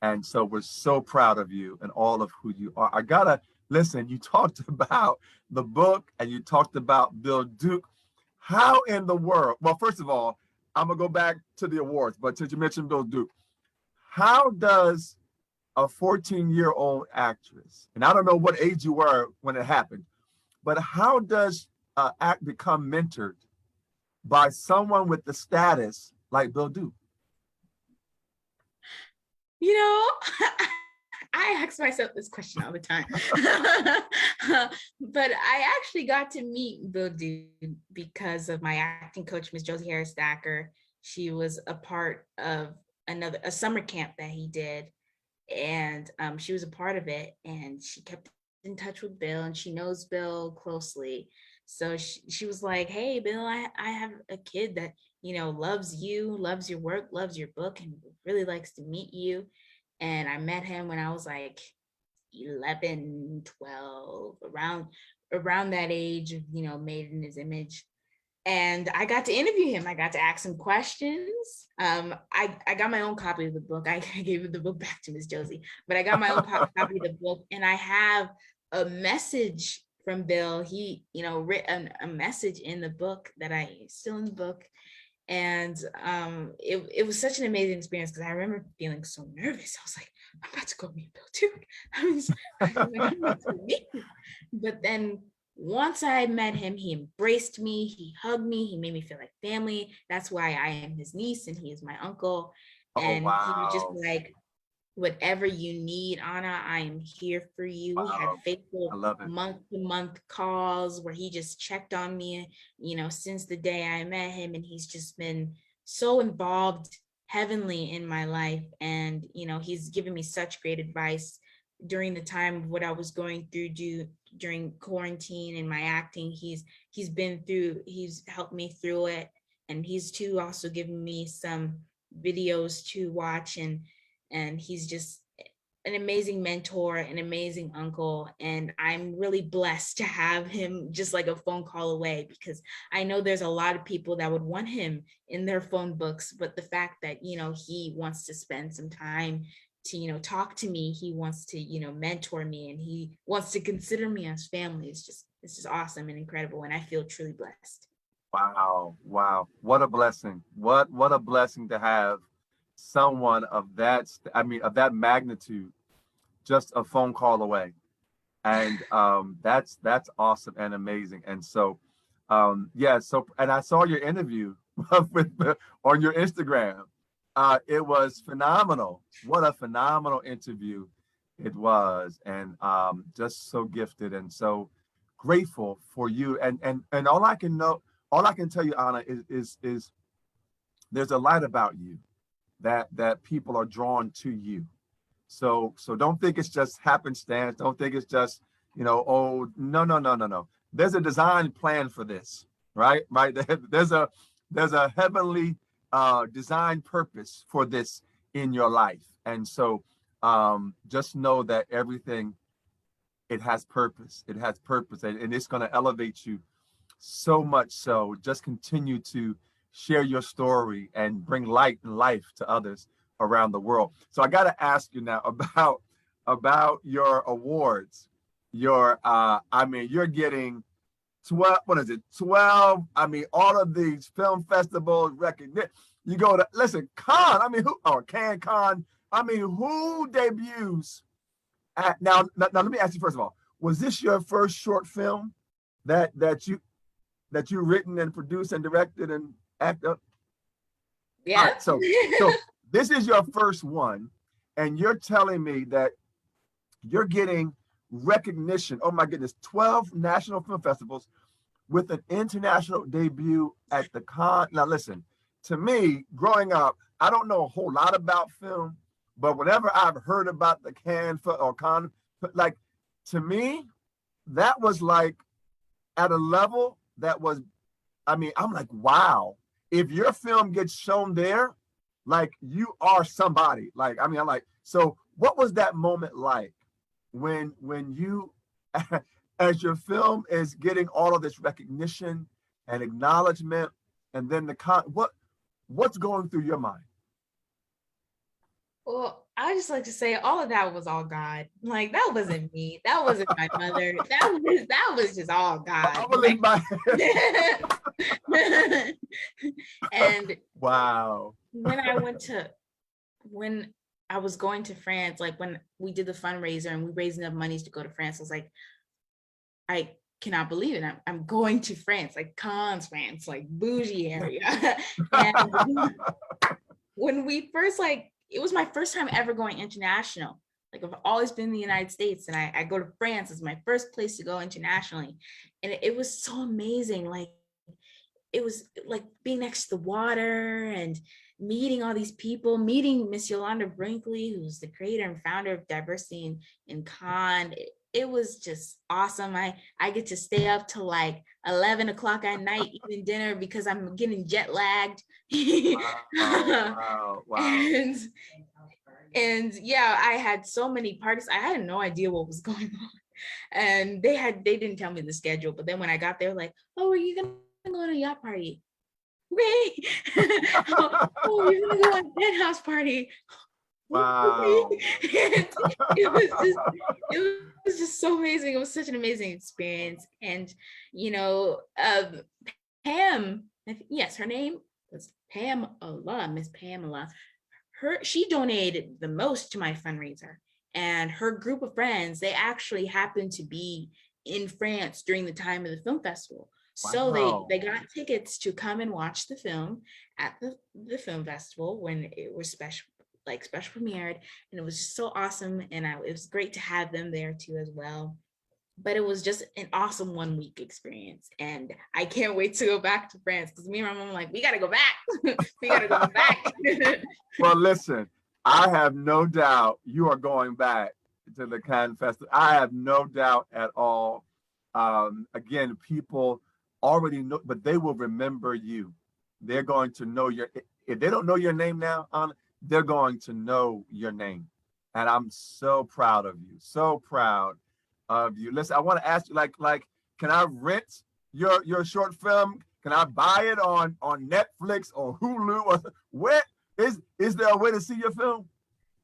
And so we're so proud of you and all of who you are. I gotta listen, you talked about the book and you talked about Bill Duke. How in the world? Well, first of all, I'm gonna go back to the awards, but since you mentioned Bill Duke, how does a 14-year-old actress, and I don't know what age you were when it happened, but how does act become mentored by someone with the status like Bill Duke? I ask myself this question all the time. But I actually got to meet Bill Duke because of my acting coach, Miss Josie Harris Thacker. She was a part of a summer camp that he did. And she was a part of it. And she kept in touch with Bill, and she knows Bill closely. So she was like, hey, Bill, I have a kid that, loves you, loves your work, loves your book, and really likes to meet you. And I met him when I was like 11, 12, around that age of, made in his image. And I got to interview him. I got to ask him questions. I got my own copy of the book. I gave the book back to Miss Josie, but I got my own copy of the book, and I have a message from Bill. He, written a message in the book that I still in the book. And it was such an amazing experience because I remember feeling so nervous. I was like, I'm about to go meet Bill Duke. I'm about to meet him. But then once I met him, he embraced me, he hugged me, he made me feel like family. That's why I am his niece and he is my uncle. And wow. He was just like, whatever you need, Anna, I am here for you. We had faithful month-to-month calls where he just checked on me, since the day I met him. And he's just been so involved heavenly in my life. And, he's given me such great advice during the time of what I was going through during quarantine and my acting. He's helped me through it. And he's too also given me some videos to watch, and he's just an amazing mentor, an amazing uncle. And I'm really blessed to have him just like a phone call away, because I know there's a lot of people that would want him in their phone books, but the fact that, he wants to spend some time to, talk to me, he wants to, mentor me, and he wants to consider me as family. It's just awesome and incredible. And I feel truly blessed. Wow. What a blessing. What a blessing to have someone of that, of that magnitude, just a phone call away. And that's awesome and amazing. And so, and I saw your interview on your Instagram. It was phenomenal. What a phenomenal interview it was. And just so gifted and so grateful for you. And all I can tell you, Anna, is there's a light about you that people are drawn to you. So don't think it's just happenstance. Don't think it's just, oh, no. There's a design plan for this, right? There's a heavenly design purpose for this in your life. And so just know that everything, it has purpose. It has purpose, and it's going to elevate you so much. So just continue to share your story and bring light and life to others around the world. So I got to ask you now about your awards. Your you're getting 12, what is it, 12, all of these film festivals, recognition. You go to, listen, Cannes, Cannes, who debuts at, now let me ask you first of all, was this your first short film that you written and produced and directed and acted? All Yeah. right, so this is your first one, and you're telling me that you're getting recognition. Oh my goodness, 12 national film festivals with an international debut at the Cannes. Now listen, to me, growing up, I don't know a whole lot about film, but whenever I've heard about the Cannes or Cannes, like, to me, that was like at a level that was, I'm like, wow, if your film gets shown there, like, you are somebody. Like, I'm like, so what was that moment like when you, as your film is getting all of this recognition and acknowledgement, and then what's going through your mind? Well, I just like to say all of that was all God. Like, that wasn't me. That wasn't my mother. That was just all God. Like, and wow. when I was going to France, like when we did the fundraiser and we raised enough monies to go to France, I was like, I cannot believe it. I'm going to France, like Cannes, France, like bougie area. And when we first, like, it was my first time ever going international. Like, I've always been in the United States, and I go to France as my first place to go internationally. And it was so amazing. Like, it was like being next to the water and meeting all these people, meeting Miss Yolanda Brinkley, who's the creator and founder of Diversity in Cannes. It was just awesome. I get to stay up till like 11 o'clock at night eating dinner because I'm getting jet lagged. Wow. And yeah, I had so many parties. I had no idea what was going on. And they didn't tell me the schedule, but then when I got there, like, oh, are you gonna go on a yacht party? Okay. Oh, you're gonna go on a dead house party. Wow. It was just so amazing. It was such an amazing experience. And Pam, yes, her name was Pamela, Miss Pamela. She donated the most to my fundraiser. And her group of friends, they actually happened to be in France during the time of the film festival. So Wow. they got tickets to come and watch the film at the film festival when it was special premiered, and it was just so awesome. And it was great to have them there too as well. But it was just an awesome 1 week experience, and I can't wait to go back to France because me and my mom are like, we gotta go back. We gotta go back. Well, listen, I have no doubt you are going back to the Cannes Festival. I have no doubt at all. Again, people already know, but they will remember you. They're going to know if they don't know your name now, they're going to know your name. And I'm so proud of you. So proud of you. Listen, I want to ask you, like, can I rent your short film? Can I buy it on Netflix or Hulu? Or where is there a way to see your film?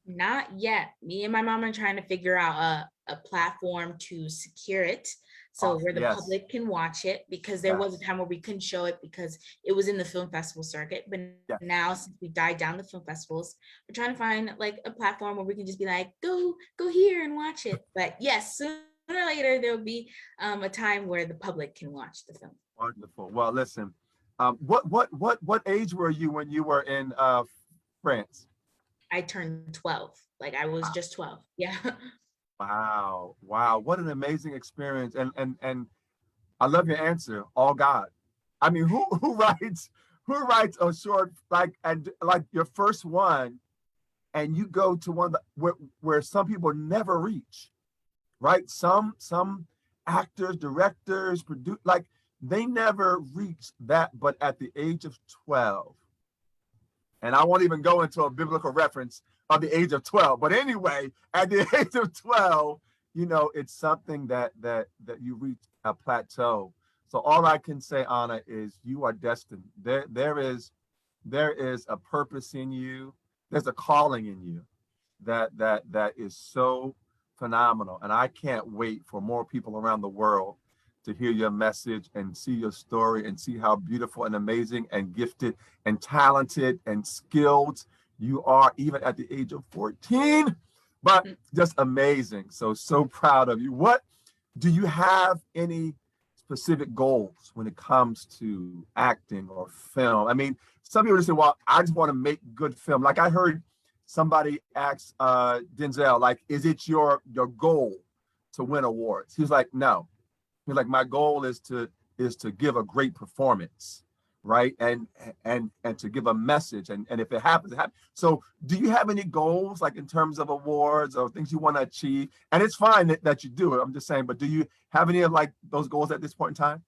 Not yet. Me and my mom are trying to figure out a platform to secure it, so where the public can watch it, because there was a time where we couldn't show it because it was in the film festival circuit. But now, since we died down the film festivals, we're trying to find like a platform where we can just be like, go here and watch it. But yes, sooner or later there'll be a time where the public can watch the film. Wonderful. Well, listen, what age were you when you were in France? I turned 12. Like, I was just 12. Yeah. Wow. What an amazing experience. And I love your answer. All God. I mean, who writes a short, like your first one, and you go to one where some people never reach, right? Some actors, directors, produce, like, they never reach that, but at the age of 12, And I won't even go into a biblical reference of the age of 12. But anyway, at the age of 12, you know, it's something that you reach a plateau. So all I can say, Anna, is you are destined. There is a purpose in you. There's a calling in you that is so phenomenal. And I can't wait for more people around the world to hear your message and see your story and see how beautiful and amazing and gifted and talented and skilled you are, even at the age of 14. But just amazing. So proud of you. What do you have any specific goals when it comes to acting or film? I mean, some people just say, well, I just want to make good film. Like I heard somebody ask Denzel, like, is it your goal to win awards? He was like, no. He's like, my goal is to give a great performance, right? And to give a message. And if it happens, it happens. So do you have any goals, like in terms of awards or things you want to achieve? And it's fine that you do it. I'm just saying, but do you have any of like those goals at this point in time?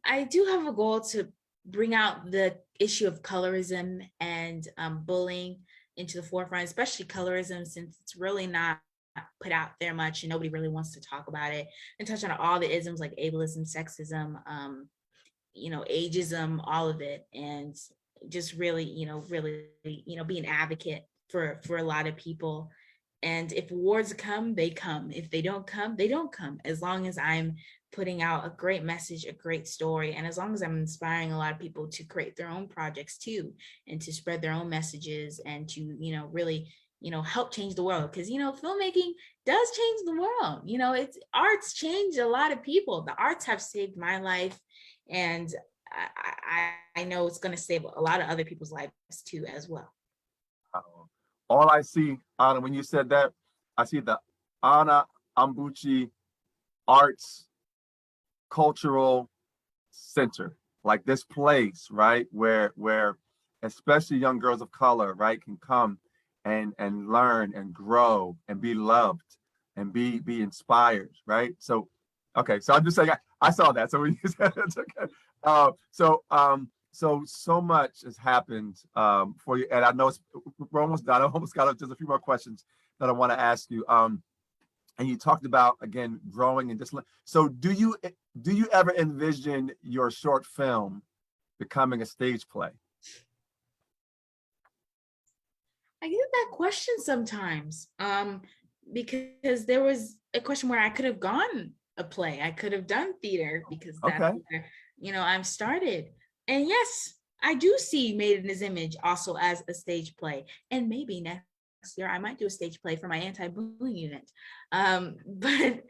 I do have a goal to bring out the issue of colorism and bullying into the forefront, especially colorism, since it's really not put out there much and nobody really wants to talk about it, and touch on all the isms like ableism, sexism, ageism, all of it, and just really, be an advocate for a lot of people. And if awards come, they come. If they don't come, they don't come. As long as I'm putting out a great message, a great story, and as long as I'm inspiring a lot of people to create their own projects too, and to spread their own messages, and to, really, help change the world. Because, filmmaking does change the world. It's arts change a lot of people. The arts have saved my life, and I know it's going to save a lot of other people's lives too as well. All I see, Anna, when you said that, I see the ANAH AMBUCHI Arts Cultural Center, like this place, right, where especially young girls of color, right, can come and learn and grow and be loved and be inspired, right? So, okay, so I'm just saying I saw that. So when you said it's okay. So much has happened for you, and I know we're almost done. I almost got just a few more questions that I want to ask you. And you talked about, again, growing and just so do you ever envision your short film becoming a stage play? I get that question sometimes, because there was a question where I could have gone a play. I could have done theater, because that's Okay. where, I've started. And yes, I do see Made in His Image also as a stage play. And maybe next year I might do a stage play for my anti-bullying unit. But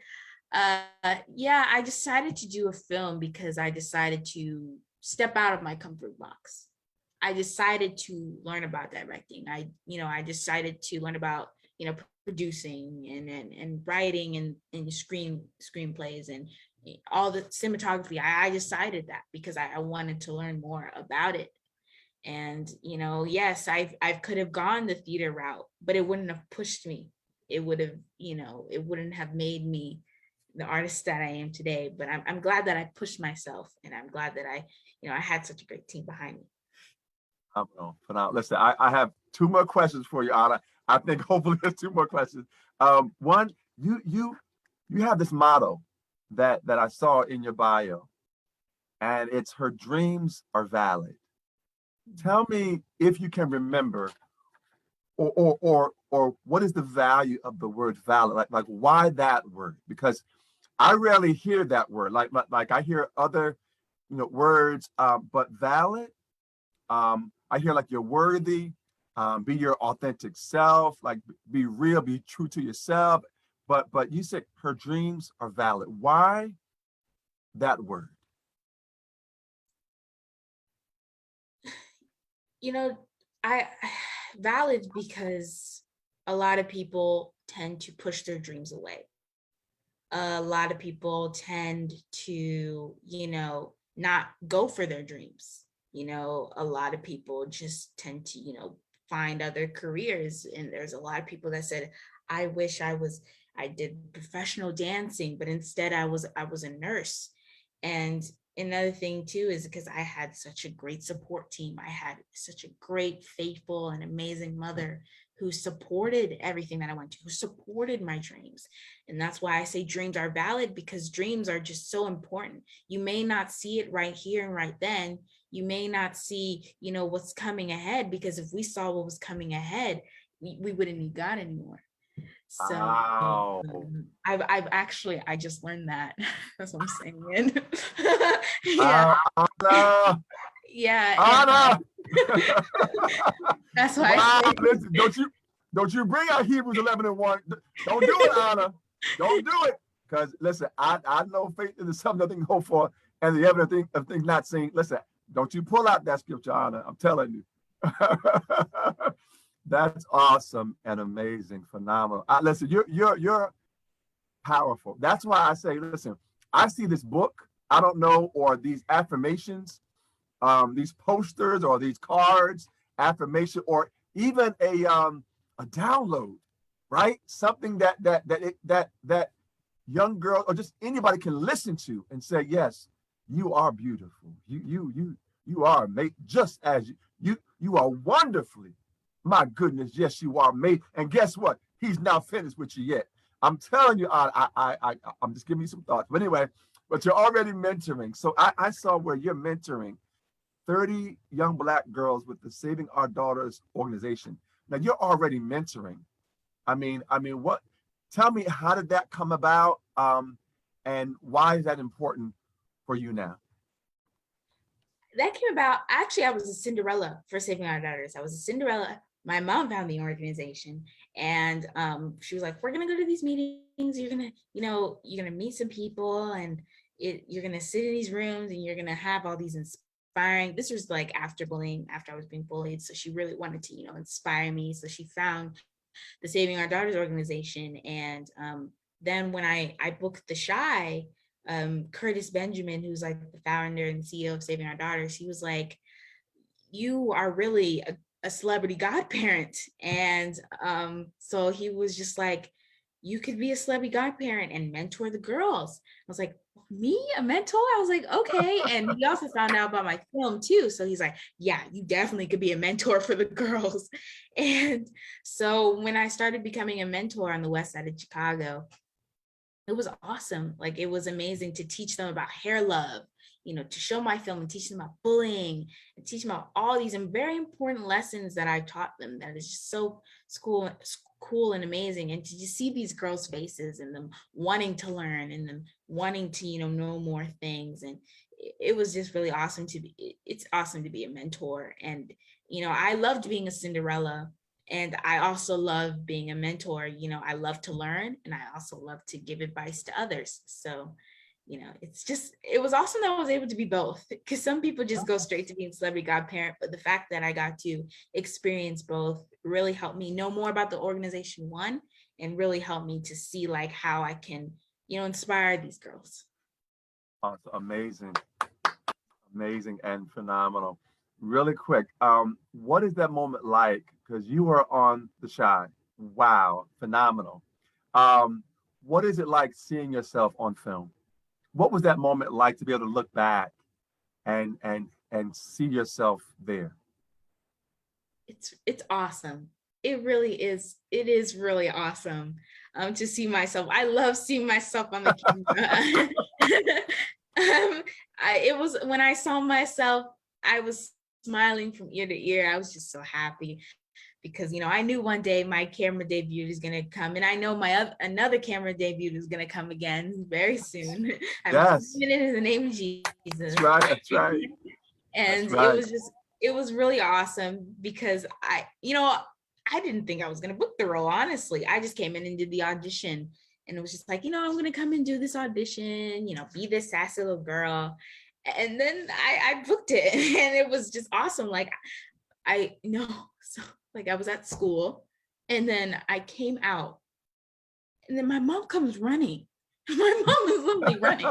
yeah, I decided to do a film because I decided to step out of my comfort box. I decided to learn about directing. I decided to learn about, producing and writing and screenplays and all the cinematography. I decided that because I wanted to learn more about it. And, yes, I could have gone the theater route, but it wouldn't have pushed me. It would have, it wouldn't have made me the artist that I am today. But I'm glad that I pushed myself, and I'm glad that I had such a great team behind me. For now, listen, I have two more questions for you, Anna. I think hopefully there's two more questions. One, you have this motto that I saw in your bio, and it's her dreams are valid. Tell me if you can remember, or what is the value of the word valid? Like why that word? Because I rarely hear that word. Like I hear other words, but valid. I hear like you're worthy, be your authentic self, like be real, be true to yourself. But you said her dreams are valid. Why that word? I valid because a lot of people tend to push their dreams away. A lot of people tend to, not go for their dreams. A lot of people just tend to, find other careers. And there's a lot of people that said, I wish I did professional dancing, but instead I was a nurse. And another thing too is because I had such a great support team. I had such a great, faithful, and amazing mother who supported everything that I went to, who supported my dreams. And that's why I say dreams are valid, because dreams are just so important. You may not see it right here and right then. You may not see, what's coming ahead, because if we saw what was coming ahead, we wouldn't need God anymore. So Wow. I just learned that. That's what I'm saying. Yeah. Wow, Anna. Yeah. Anna. That's why Wow. I say, Listen, don't you bring out Hebrews 11:1. Don't do it, Anna. Don't do it. Because listen, I know faith is something nothing to hope for, and the evidence of things not seen. Listen, don't you pull out that scripture, Anna. I'm telling you. That's awesome and amazing, phenomenal. Listen, you're powerful. That's why I say, listen, I see this book, I don't know, or these affirmations, these posters or these cards, affirmation, or even a download, right? Something that young girl or just anybody can listen to and say, yes, you are beautiful. You are made just as you are wonderfully. My goodness, yes, you are made. And guess what? He's not finished with you yet. I'm telling you, I'm just giving you some thoughts. But anyway, but you're already mentoring. So I saw where you're mentoring 30 young Black girls with the Saving Our Daughters organization. Now you're already mentoring. I mean, what? Tell me, how did that come about? And why is that important for you now? that came about. Actually, I was a Cinderella for Saving Our Daughters. I was a Cinderella. My mom found the organization, and she was like, "We're gonna go to these meetings. You're gonna, you're gonna meet some people, and you're gonna sit in these rooms, and you're gonna have all these inspiring." This was like after bullying, after I was being bullied, so she really wanted to, inspire me. So she found the Saving Our Daughters organization, and then when I booked the Shy, Curtis Benjamin, who's like the founder and CEO of Saving Our Daughters, he was like, "You are really a celebrity godparent." And so he was just like, "You could be a celebrity godparent and mentor the girls." I was like, "Me, a mentor?" I was like, "Okay." And he also found out about my film too. So he's like, "Yeah, you definitely could be a mentor for the girls." And so when I started becoming a mentor on the west side of Chicago, it was awesome. Like, it was amazing to teach them about hair love, to show my film and teach them about bullying and teach them about all these and very important lessons that I taught them, that is just so cool and amazing. And to just see these girls' faces and them wanting to learn and them wanting to, know more things. And it was just really awesome it's awesome to be a mentor. And, I loved being a Cinderella. And I also love being a mentor. I love to learn, and I also love to give advice to others. So, it was awesome that I was able to be both, because some people just go straight to being celebrity godparent. But the fact that I got to experience both really helped me know more about the organization, one, and really helped me to see like how I can, inspire these girls. Awesome. Amazing and phenomenal. Really quick, what is that moment like? Because you were on The Shy. Wow, phenomenal. What is it like seeing yourself on film? What was that moment like to be able to look back and see yourself there? It's awesome. It really is. It is really awesome to see myself. I love seeing myself on the camera. It was when I saw myself, I was smiling from ear to ear. I was just so happy because I knew one day my camera debut is gonna come, and I know my another camera debut is gonna come again very soon. I'm Yes. it in the name of Jesus. That's right. That's right. And That's right. it was really awesome because I didn't think I was gonna book the role. Honestly, I just came in and did the audition, and it was just like, I'm gonna come and do this audition, be this sassy little girl. And then I booked it, and it was just awesome. Like, so like I was at school, and then I came out, and then my mom comes running. My mom is literally running.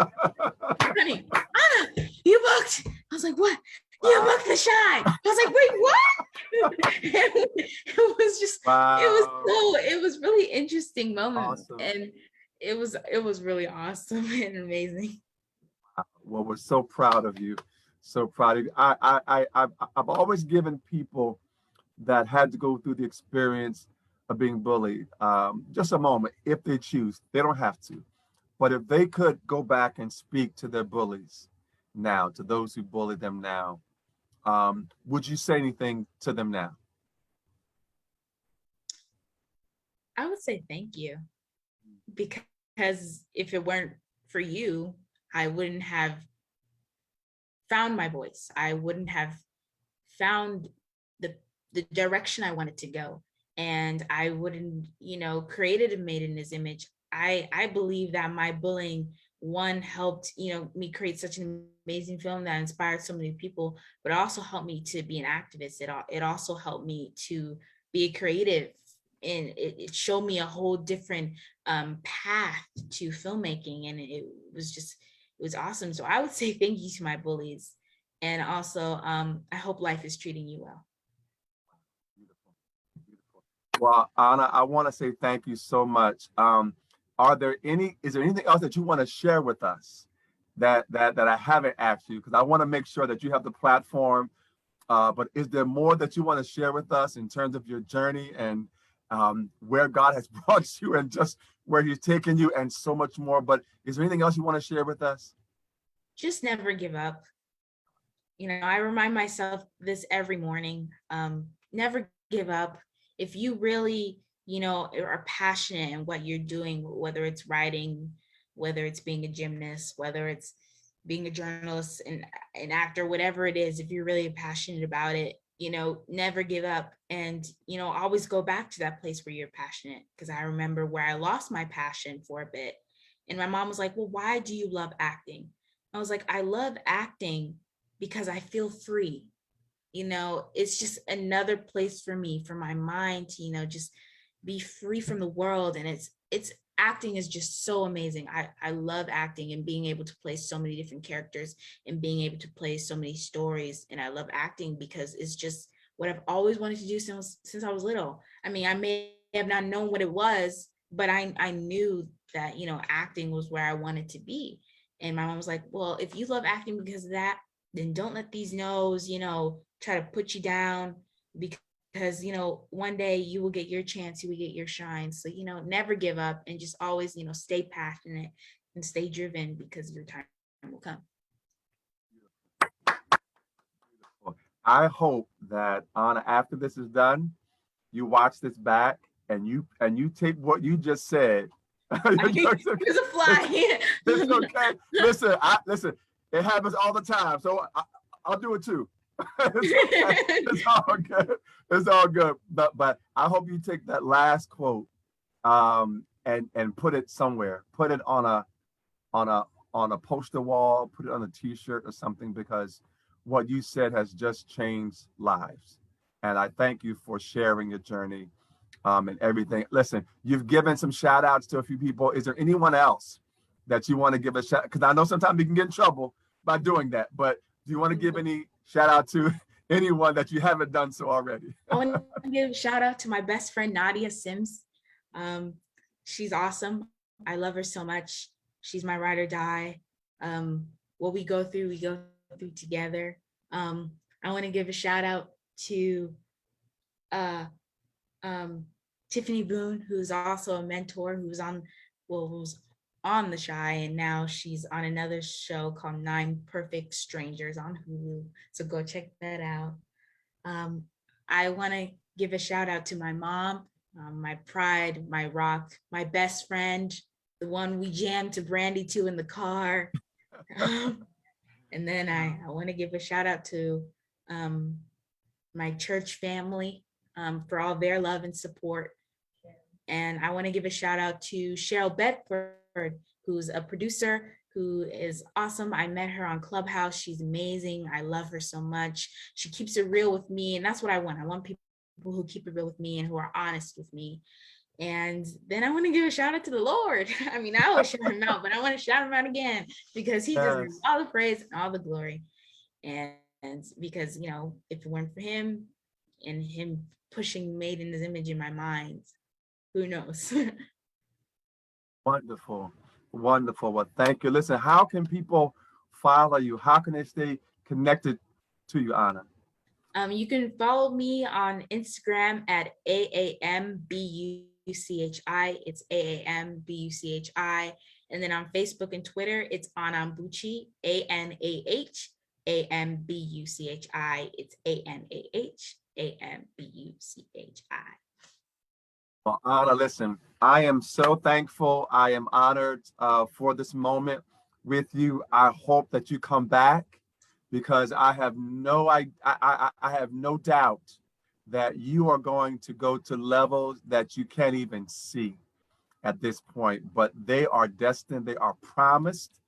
"Anna, you booked." I was like, "What? You booked The Shy." I was like, "Wait, what?" It was just, Wow. it was really interesting moment. Awesome. And it was really awesome and amazing. Well, we're so proud of you. So proud of you. I've always given people that had to go through the experience of being bullied just a moment, if they choose. They don't have to. But if they could go back and speak to their bullies now, to those who bully them now, would you say anything to them now? I would say thank you, because if it weren't for you, I wouldn't have found my voice. I wouldn't have found the the direction I wanted to go. And I wouldn't, created and made in his image. I believe that my bullying, one, helped, me create such an amazing film that inspired so many people, but it also helped me to be an activist. It also helped me to be a creative, and it showed me a whole different path to filmmaking. And it was awesome. So I would say thank you to my bullies. And also, I hope life is treating you well. Well, Anna, I want to say thank you so much. Is there anything else that you want to share with us that I haven't asked you? Because I want to make sure that you have the platform. But is there more that you want to share with us in terms of your journey and where God has brought you and just where He's taken you and so much more? But is there anything else you want to share with us? Just never give up. I remind myself this every morning. Never give up. If you really, are passionate in what you're doing, whether it's writing, whether it's being a gymnast, whether it's being a journalist, an actor, whatever it is, if you're really passionate about it, never give up. And, always go back to that place where you're passionate. Because I remember where I lost my passion for a bit. And my mom was like, well, why do you love acting? I was like, I love acting because I feel free. It's just another place for me, for my mind to, just be free from the world. And it's acting is just so amazing. I love acting and being able to play so many different characters and being able to play so many stories. And I love acting because it's just what I've always wanted to do since I was little. I mean, I may have not known what it was, but I knew that, acting was where I wanted to be. And my mom was like, well, if you love acting because of that, then don't let these no's, try to put you down, because, one day you will get your chance, you will get your shine. So, never give up and just always, stay passionate and stay driven, because your time will come. I hope that Anna, after this is done, you watch this back and you take what you just said. There's a fly. It's okay. Listen. It happens all the time, so I'll do it too. It's okay. It's all good. It's all good. But I hope you take that last quote and put it somewhere. Put it on a poster wall. Put it on a T-shirt or something, because what you said has just changed lives. And I thank you for sharing your journey and everything. Listen, you've given some shout outs to a few people. Is there anyone else that you want to give a shout? Because I know sometimes you can get in trouble by doing that, but do you want to give any shout out to anyone that you haven't done so already? I want to give a shout out to my best friend, Nadia Sims. She's awesome. I love her so much. She's my ride or die. What we go through together. I want to give a shout out to Tiffany Boone, who's also a mentor, who's on The Shy, and now she's on another show called 9 Perfect Strangers on Hulu. So go check that out. I want to give a shout out to my mom, my pride, my rock, my best friend, the one we jammed to Brandy to in the car. And then I want to give a shout out to my church family for all their love and support. And I want to give a shout out to Cheryl Bedford, who's a producer who is awesome. I met her on Clubhouse. She's amazing. I love her so much. She keeps it real with me. And that's what I want. I want people who keep it real with me and who are honest with me. And then I want to give a shout out to the Lord. I mean, I always shout him out, but I want to shout him out again, because he deserves all the praise and all the glory. And because, if it weren't for him and him pushing made in his image in my mind, who knows? Wonderful. Well, thank you. Listen, how can people follow you? How can they stay connected to you, Anna? You can follow me on Instagram at AAMBUCHI. It's AAMBUCHI. And then on Facebook and Twitter, it's ANAH AMBUCHI, ANAH AMBUCHI. It's ANAH AMBUCHI. Well, Anna, listen, I am so thankful. I am honored for this moment with you. I hope that you come back, because I have no doubt that you are going to go to levels that you can't even see at this point, but they are destined. They are promised.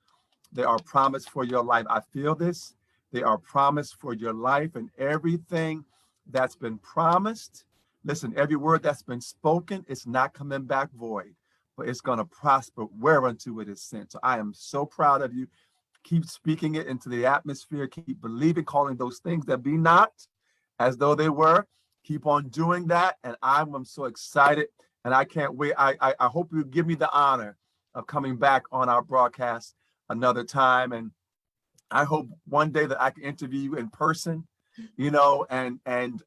They are promised for your life. I feel this. They are promised for your life, and everything that's been promised. Listen, every word that's been spoken, it's not coming back void, but it's going to prosper whereunto it is sent. So I am so proud of you. Keep speaking it into the atmosphere. Keep believing, calling those things that be not as though they were. Keep on doing that. And I'm so excited, and I can't wait. I hope you give me the honor of coming back on our broadcast another time. And I hope one day that I can interview you in person, and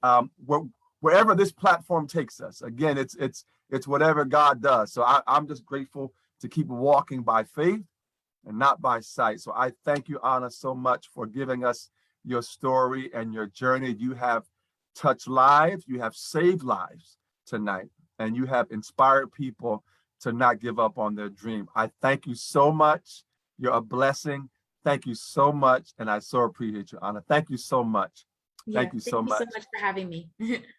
wherever this platform takes us. Again, it's whatever God does. So I'm just grateful to keep walking by faith and not by sight. So I thank you, Anna, so much for giving us your story and your journey. You have touched lives, you have saved lives tonight, and you have inspired people to not give up on their dream. I thank you so much. You're a blessing. Thank you so much. And I so appreciate you, Anna. Thank you so much. Thank you so much. Thank you so much for having me.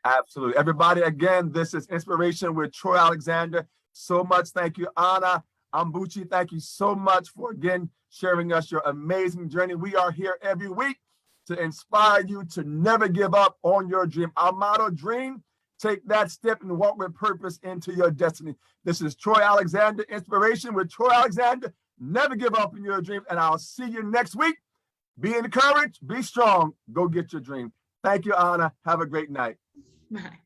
Absolutely. Everybody, again, this is Inspiration with Troy Alexander. So much. Thank you, ANAH AMBUCHI. Thank you so much for, again, sharing us your amazing journey. We are here every week to inspire you to never give up on your dream. Our motto, dream, take that step and walk with purpose into your destiny. This is Troy Alexander, Inspiration with Troy Alexander. Never give up on your dream. And I'll see you next week. Be encouraged, be strong, go get your dream. Thank you, Anna. Have a great night. Bye.